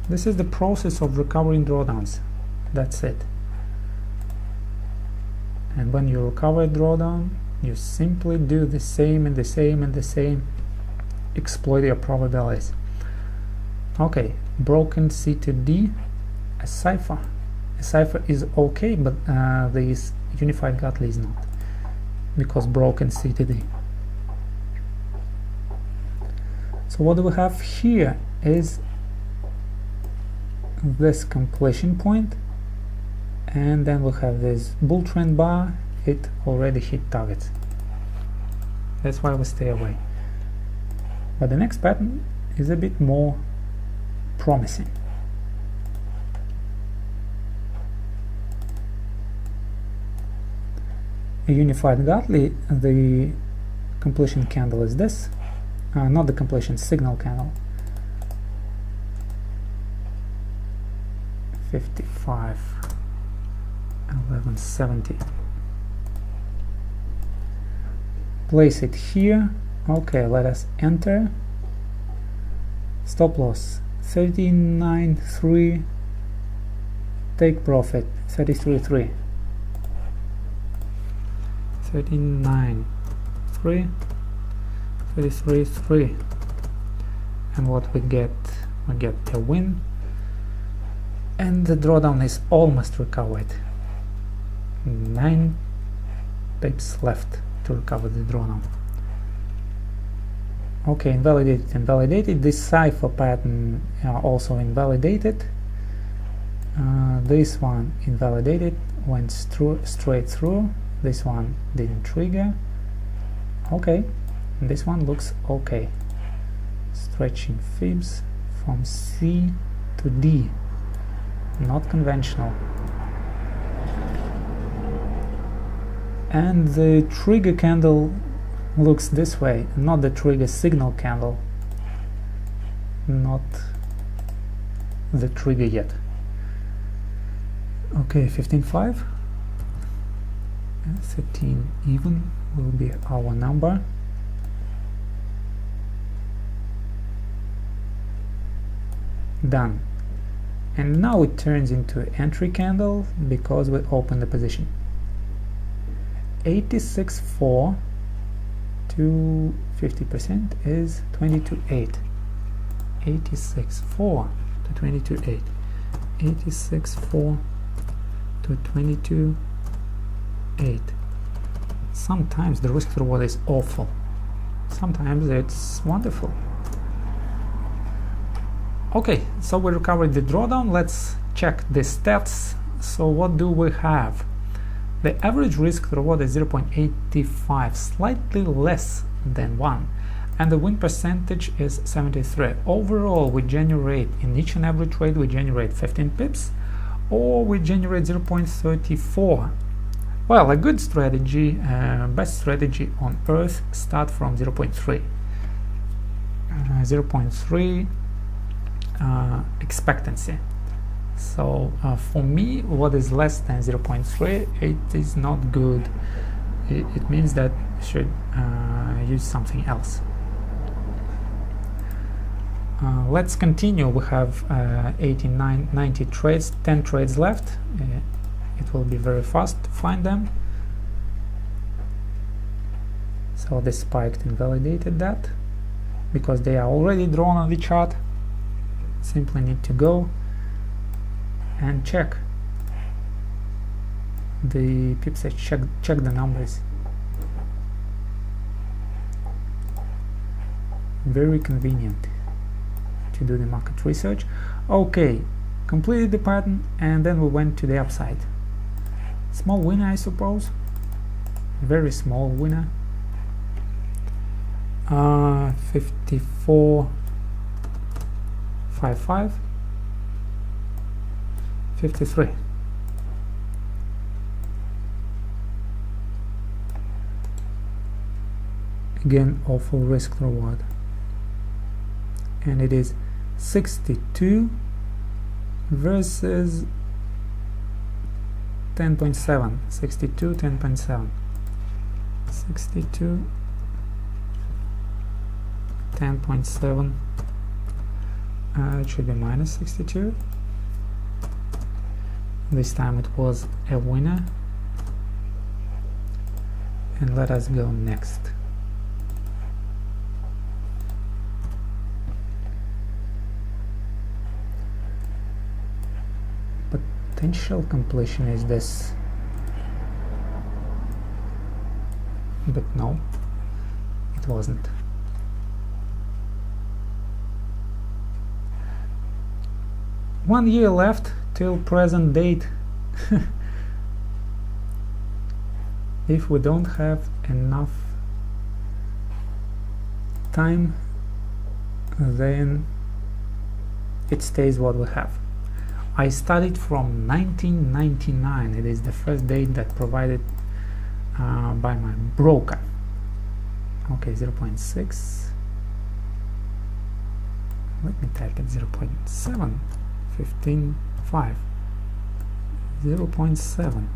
This is the process of recovering drawdowns. That's it. And when you recover a drawdown, you simply do the same and the same and the same, exploit your probabilities. Okay, broken C to D, a cipher. A cipher is okay, but this unified Gartley is not, because broken C to D. So what do we have here is this completion point, and then we have this bull trend bar. It already hit targets. That's why we stay away. But the next pattern is a bit more promising. A unified Gartley, the completion candle is this, not the completion, signal candle. 55 1170. Place it here. Okay, let us enter. Stop loss 39.3, take profit 33.3, 39.3, 33.3, and what we get a win, and the drawdown is almost recovered. 9 pips left to recover the drawdown. Okay, invalidated. This cipher pattern also invalidated. This one invalidated, went straight through. This one didn't trigger. Okay, and this one looks okay. Stretching fibs from C to D, not conventional. And the trigger candle looks this way, not the trigger signal candle, not the trigger yet. Okay, 15.5, 13 even will be our number. Done. And now it turns into entry candle because we open the position. 86.4 to 50% is 22.8. 86.4 to 22.8. 86.4 to 22.8. Sometimes the risk reward is awful. Sometimes it's wonderful. Okay, so we recovered the drawdown. Let's check the stats. So what do we have? The average risk reward is 0.85, slightly less than 1, and the win percentage is 73. Overall, we generate, in each and every trade, we generate 15 pips, or we generate 0.34. Well, a good strategy, best strategy on earth, start from 0.3. 0.3 expectancy. So for me, what is less than 0.3, it is not good. It means that you should use something else. Let's continue. We have 90 trades, 10 trades left. It will be very fast to find them. So they spiked and validated that because they are already drawn on the chart. Simply need to go and check the pips. Check the numbers. Very convenient to do the market research. Okay, completed the pattern, and then we went to the upside. Small winner, I suppose. Very small winner. 54.55. 53. Again, awful risk reward. And it is 62 versus 10.7. 62, 10.7. 62, 10.7. It should be minus 62. This time it was a winner. And let us go next. Potential completion is this, but no, it wasn't. One year left till present date. If we don't have enough time, then it stays what we have. I studied from 1999. It is the first date that provided by my broker. Okay, 0.6. Let me type it. 0.7. 15.5. 0.7.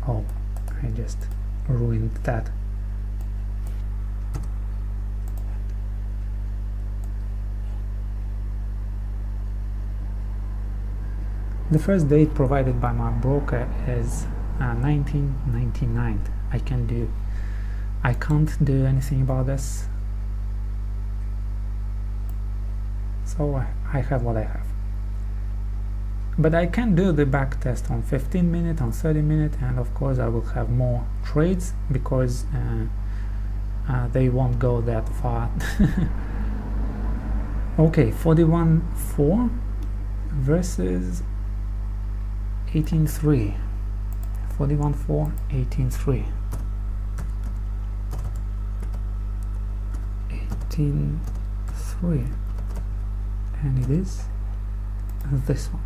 Oh, I just ruined that. The first date provided by my broker is 1999. I can't do anything about this, so I have what I have. But I can do the back test on 15 minutes, on 30 minutes, and of course I will have more trades because they won't go that far. Okay, 41.4 versus 18.3. 41.4, 18.3. 18.3, and it is this one.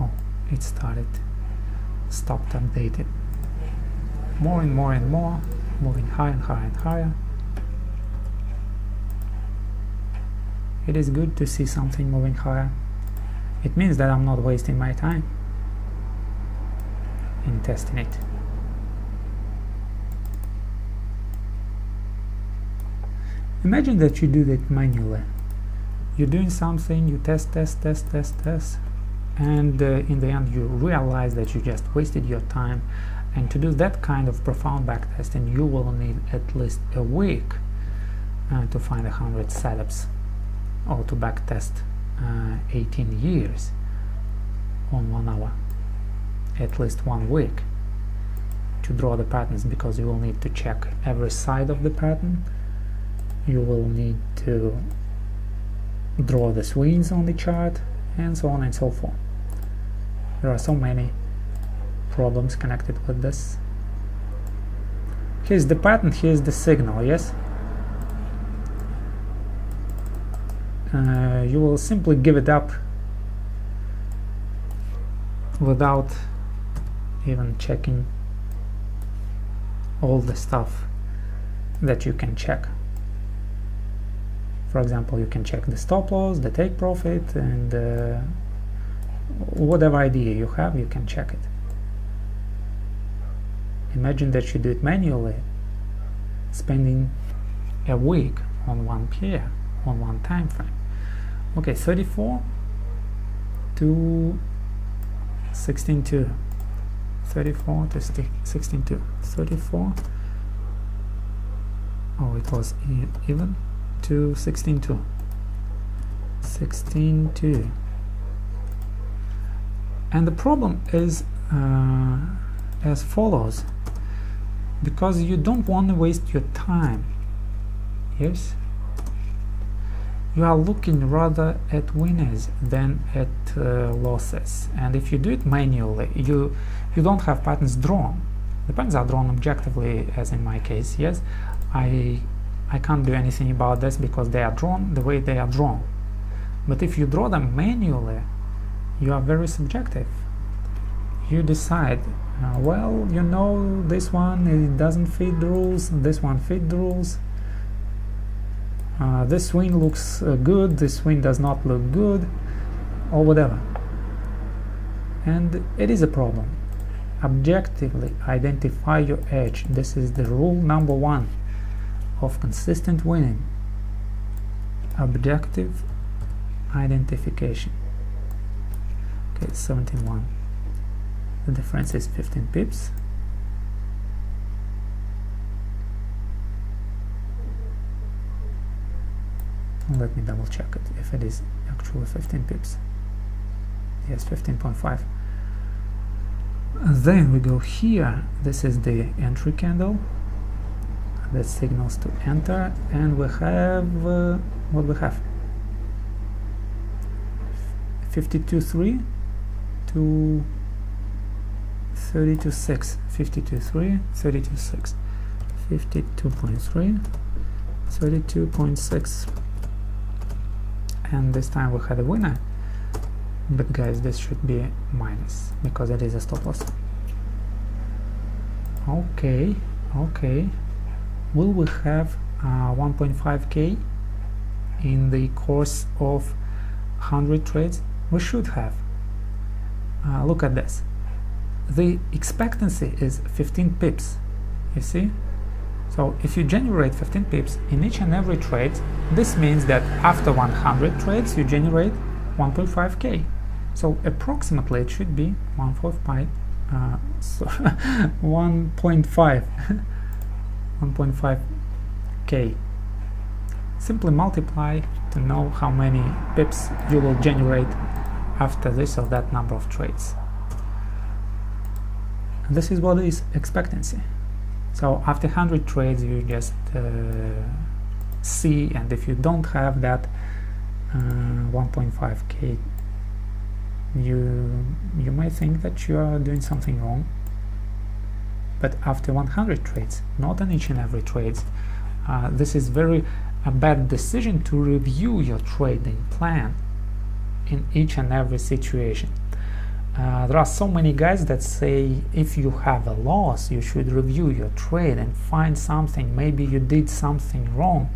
Oh, it stopped updating. More and more and more, moving higher and higher and higher. It is good to see something moving higher. It means that I'm not wasting my time in testing it. Imagine that you do that manually. You're doing something, you test, and in the end you realize that you just wasted your time. And to do that kind of profound backtesting, you will need at least a week to find 100 setups, or to backtest 18 years on 1 hour. At least 1 week to draw the patterns, because you will need to check every side of the pattern. You will need to draw the swings on the chart, and so on and so forth. There are so many problems connected with this. Here's the pattern, here's the signal, yes? You will simply give it up without even checking all the stuff that you can check. For example, you can check the stop loss, the take profit, and whatever idea you have, you can check it. Imagine that you do it manually, spending a week on one pair, on one time frame. Okay, 34 to 16.2. 34 to 16.2. 34. Oh, it was even. To 16.2. 16.2. And the problem is as follows, because you don't want to waste your time. Yes, you are looking rather at winners than at losses, and if you do it manually, you don't have patterns drawn. The patterns are drawn objectively, as in my case. Yes, I can't do anything about this because they are drawn the way they are drawn. But if you draw them manually, you are very subjective. You decide, well, you know, this one, it doesn't fit the rules, this one fit the rules, this swing looks good, this swing does not look good, or whatever. And it is a problem. Objectively identify your edge. This is the rule number 1 of consistent winning. Objective identification. Okay, 71. The difference is 15 pips. Let me double check it if it is actually 15 pips. Yes, 15.5. Then we go here. This is the entry candle that signals to enter, and we have what we have, 52.3 to 32.6. 52.3, 32.6, 52.3, 32.6, and this time we had a winner. But guys, this should be minus because it is a stop loss. Okay, will we have 1.5k in the course of 100 trades? We should have. Look at this. The expectancy is 15 pips, you see? So if you generate 15 pips in each and every trade, this means that after 100 trades you generate 1.5k. So approximately it should be 1.5 1.5k. Simply multiply to know how many pips you will generate after this or that number of trades. And this is what is expectancy. So after 100 trades you just see, and if you don't have that 1.5k, you may think that you are doing something wrong. But after 100 trades, not on each and every trades, this is a bad decision to review your trading plan in each and every situation. There are so many guys that say if you have a loss you should review your trade and find something, maybe you did something wrong.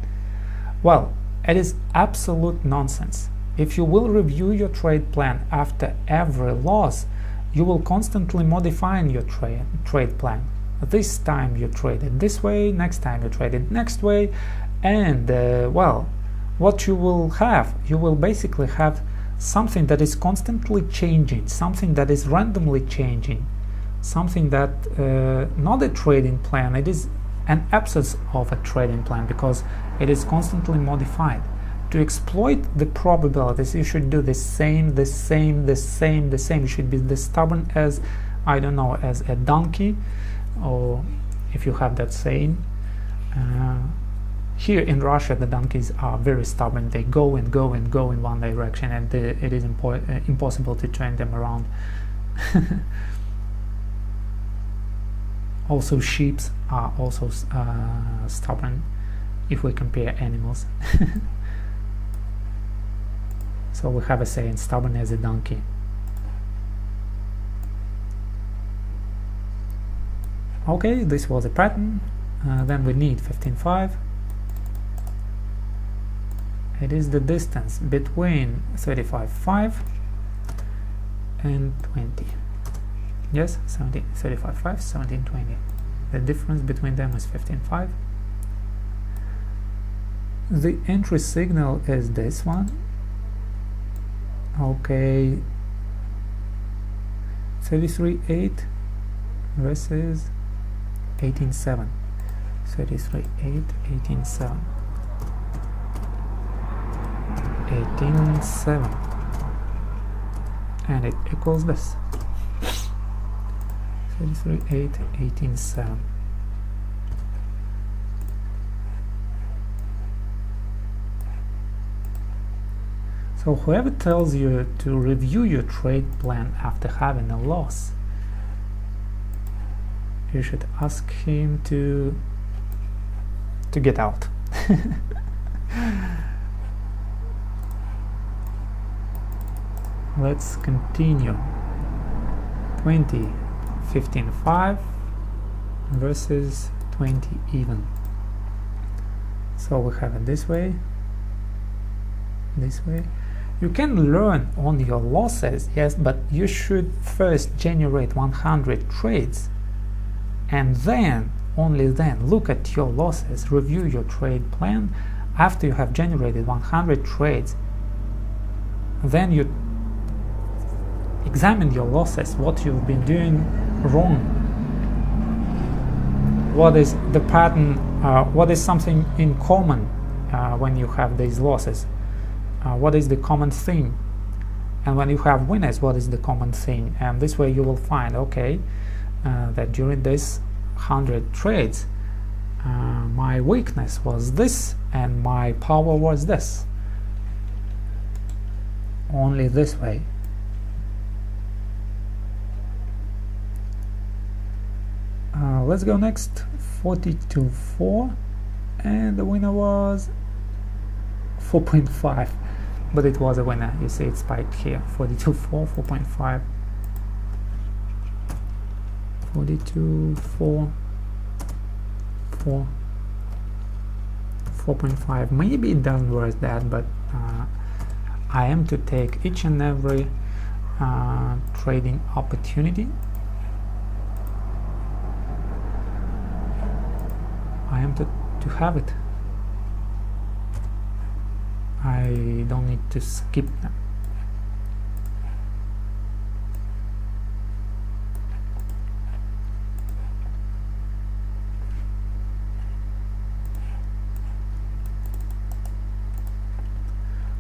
Well, it is absolute nonsense. If you will review your trade plan after every loss, you will constantly modify your trade plan. This time you traded this way, next time you traded next way, and well, what you will have, you will basically have something that is constantly changing, something that is randomly changing, something that not a trading plan, it is an absence of a trading plan because it is constantly modified. To exploit the probabilities, you should do the same. You should be as stubborn as, I don't know, as a donkey, or if you have that saying. Here in Russia, the donkeys are very stubborn. They go and go and go in one direction, and it is impossible to turn them around. Also, sheep are also stubborn if we compare animals. So we have a saying, stubborn as a donkey. Okay, this was a pattern. Then we need 15.5. It is the distance between 35.5 and 20. Yes, 35.5, 17.20. The difference between them is 15.5. The entry signal is this one. Okay, 33.8 versus 18.7. 33.8, 18.7. 18.7, and it equals this. 33.8, 18.7. So whoever tells you to review your trade plan after having a loss, you should ask him to get out. Let's continue. 20, 15.5 versus 20 even. So we have it this way, this way. You can learn on your losses, yes, but you should first generate 100 trades, and then, only then, look at your losses, review your trade plan. After you have generated 100 trades, then you examine your losses, what you've been doing wrong, what is the pattern, what is something in common when you have these losses, what is the common thing, and when you have winners, what is the common thing. And this way you will find, okay, that during this 100 trades my weakness was this and my power was this. Only this way. Let's go next. 42.4, and the winner was 4.5, but it was a winner. You see it spiked here. 42.4, 4.5, 42.4, 4, 4.5. Maybe it doesn't worth that, but I am to take each and every trading opportunity. I am to have it. I don't need to skip them.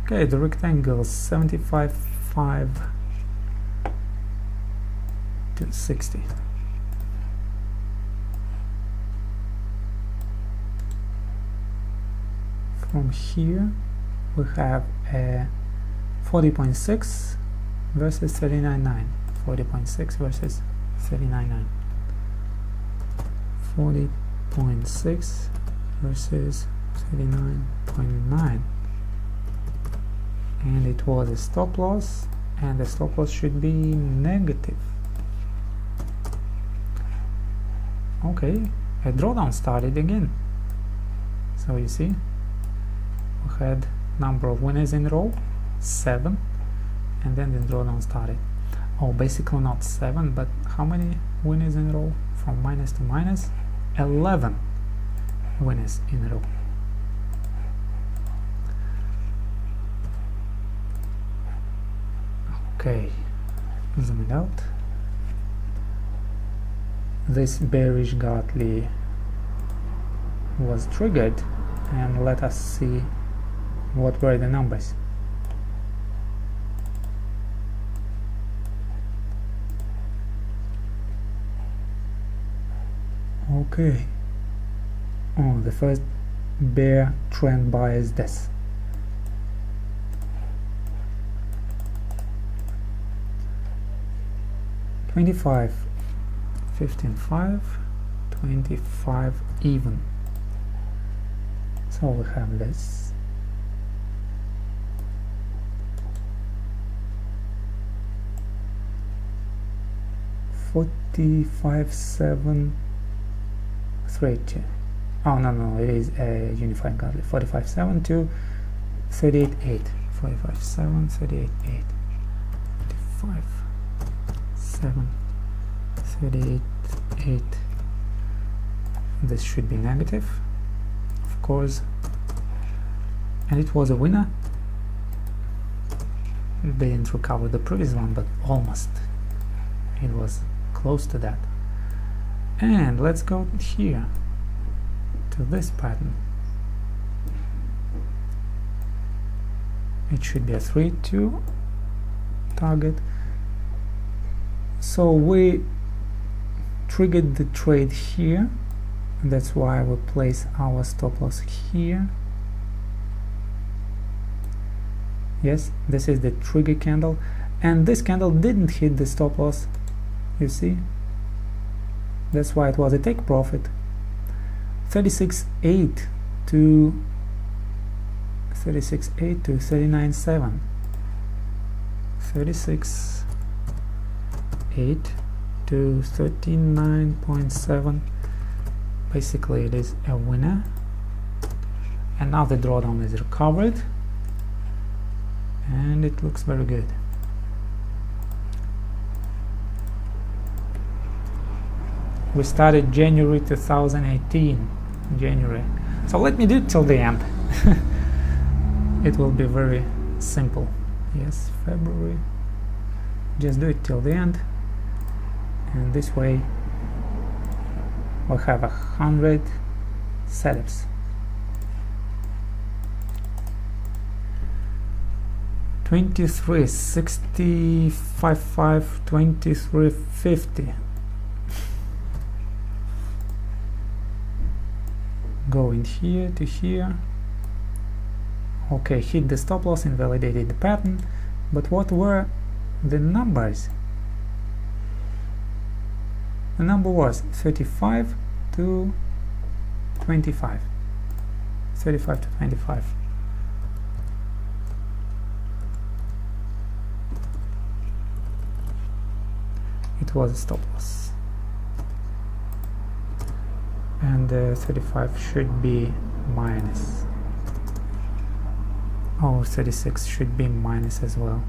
Okay, the rectangle 75.5 to 60. From here we have a 40.6 versus 39.9. 40.6 versus 39.9. 40.6 versus 39.9. And it was a stop loss, and the stop loss should be negative. Okay, a drawdown started again. So you see, we had number of winners in a row, 7, and then the drawdown started. Oh, basically not 7, but how many winners in a row? From minus to minus, 11 winners in a row. Okay, zoom it out. This bearish Gartley was triggered, and let us see what were the numbers. Okay. Oh, the first bear trend buy is this. $25, 15.5, 25 even. So we have this. $45.730. Oh no, it is a unified Gartley. 45.7 to 38.8. 45.7, 38.8. 45.7, 38.8. This should be negative, of course, and it was a winner. They didn't recover the previous one, but almost. It was close to that. And let's go here to this pattern. It should be a 3-2 target. So we triggered the trade here, and that's why we place our stop loss here. Yes, this is the trigger candle, and this candle didn't hit the stop loss, you see. That's why it was a take profit. 36.8 to 36.8 to 39.7. 36.8 to 39.7. Basically it is a winner, and now the drawdown is recovered, and it looks very good. We started January 2018, January. So let me do it till the end. It will be very simple. Yes, February. Just do it till the end, and this way we'll have 100 setups. 23, 65.5, 23.50. Going here to here. Okay, hit the stop loss, invalidated the pattern, but what were the numbers? The number was 35 to 25. 35 to 25. It was a stop loss. And 35 should be minus. Oh, 36 should be minus as well.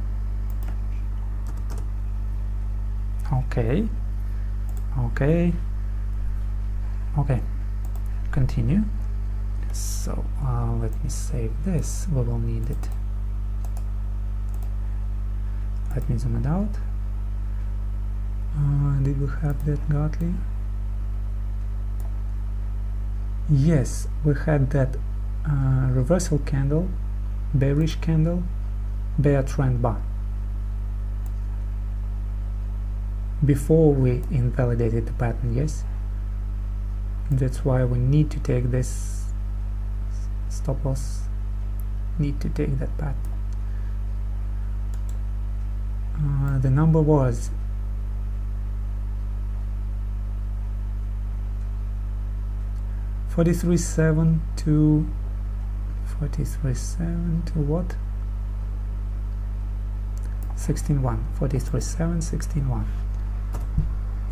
Okay, continue. So let me save this, we will need it. Let me zoom it out. Did we have that Gartley? Yes, we had that reversal candle, bearish candle, bear trend bar, before we invalidated the pattern. Yes, that's why we need to take this stop loss, need to take that pattern. The number was 43.7 to 43.7 to what? 16.1. 43.7, 16.1.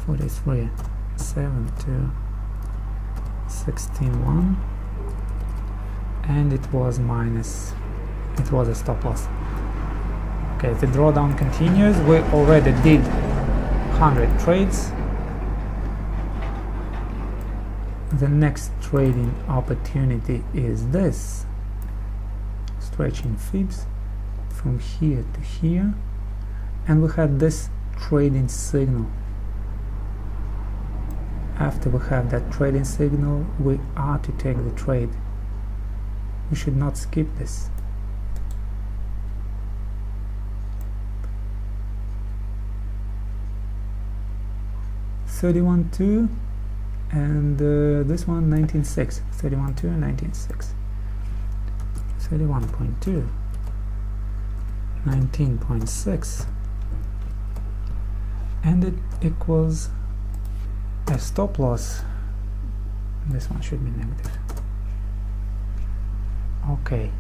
43.7 to 16.1, and it was minus. It was a stop loss. Okay, the drawdown continues. We already did 100 trades. The next trading opportunity is this, stretching fibs from here to here, and we had this trading signal. After we have that trading signal, we are to take the trade. We should not skip this. $31.2 and this one 19.6. 31.2 and 19.6. 31.2, 19.6, and it equals a stop loss. This one should be negative. Okay,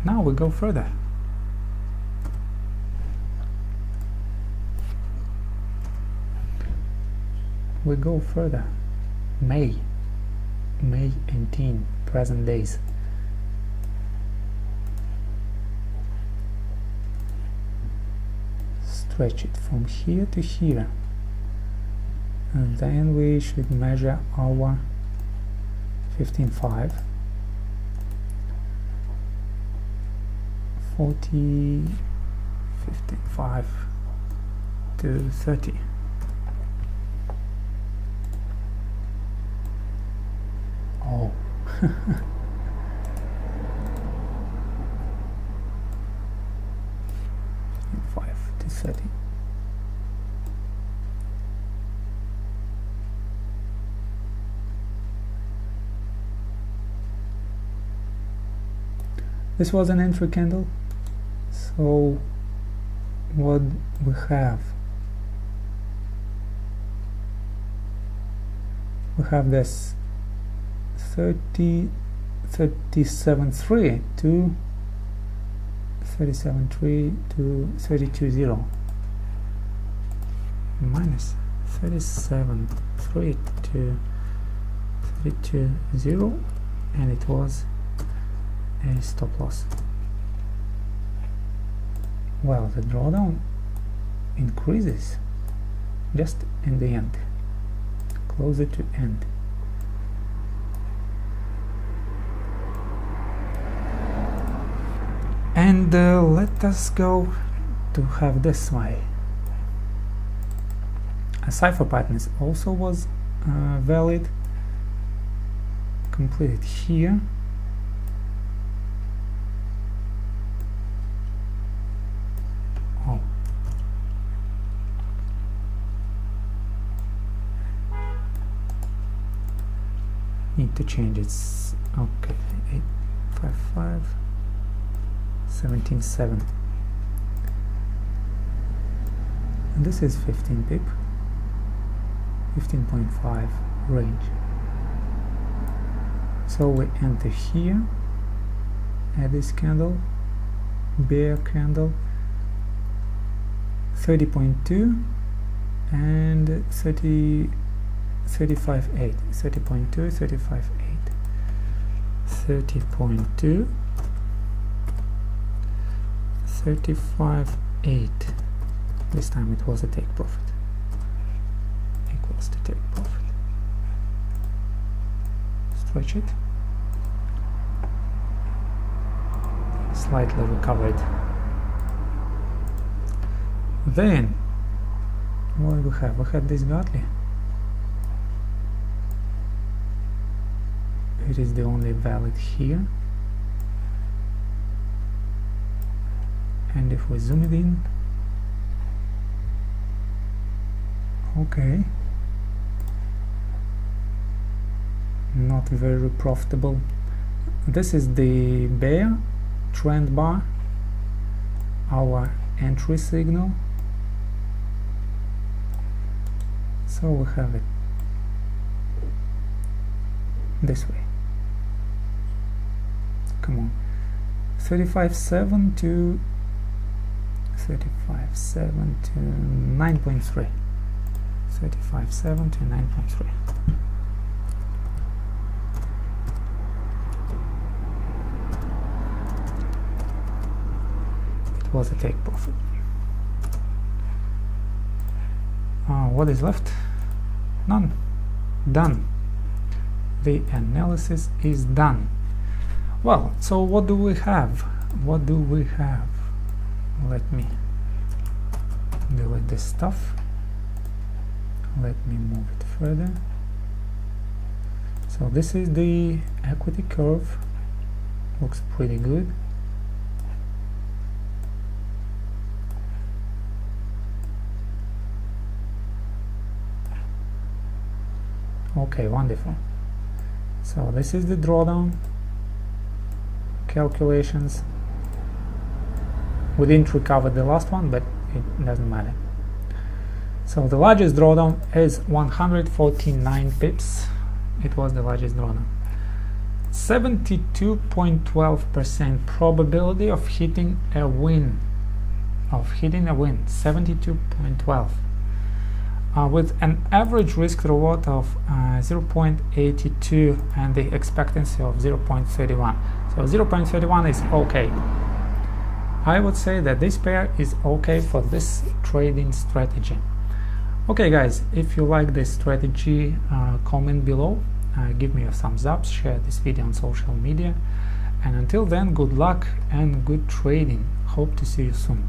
now we go further. We go further. May 18, present days. Stretch it from here to here, and then we should measure our 15.5, 40, 15.5 to 30. Oh. 5 to 30. This was an entry candle. So what we have? We have this 37.3 to 37.3 to 32.0 minus 37.3 to 32.0, and it was a stop loss. Well, the drawdown increases just in the end, closer to end. And let us go to have this way. A cipher pattern also was valid, completed here. Oh, need to change it. Okay, 855. 17.7, and this is 15 pip, 15.5 range. So we enter here at this candle, bear candle, 30.2 and 35.8, 30.2, 35.8, 30.2 35.8. This time it was a take profit. Equals to take profit. Stretch it. Slightly recovered. Then what do we have? We had this Gartley. It is the only valid here. And if we zoom it in, okay, not very profitable. This is the bear trend bar, our entry signal. So we have it this way. Come on, 35.7 to 35.7 to 9.3. 35.7 to 9.3. It was a take profit. What is left? None. Done. The analysis is done. Well, so what do we have? What do we have? Let me delete this stuff. Let me move it further. So this is the equity curve. Looks pretty good. Okay, wonderful. So this is the drawdown calculations. We didn't recover the last one, but it doesn't matter. So the largest drawdown is 149 pips. It was the largest drawdown. 72.12% probability of hitting a win. 72.12. With an average risk reward of 0.82 and the expectancy of 0.31. So 0.31 is okay. I would say that this pair is okay for this trading strategy. Okay guys, if you like this strategy, comment below, give me a thumbs up, share this video on social media, and until then, good luck and good trading. Hope to see you soon.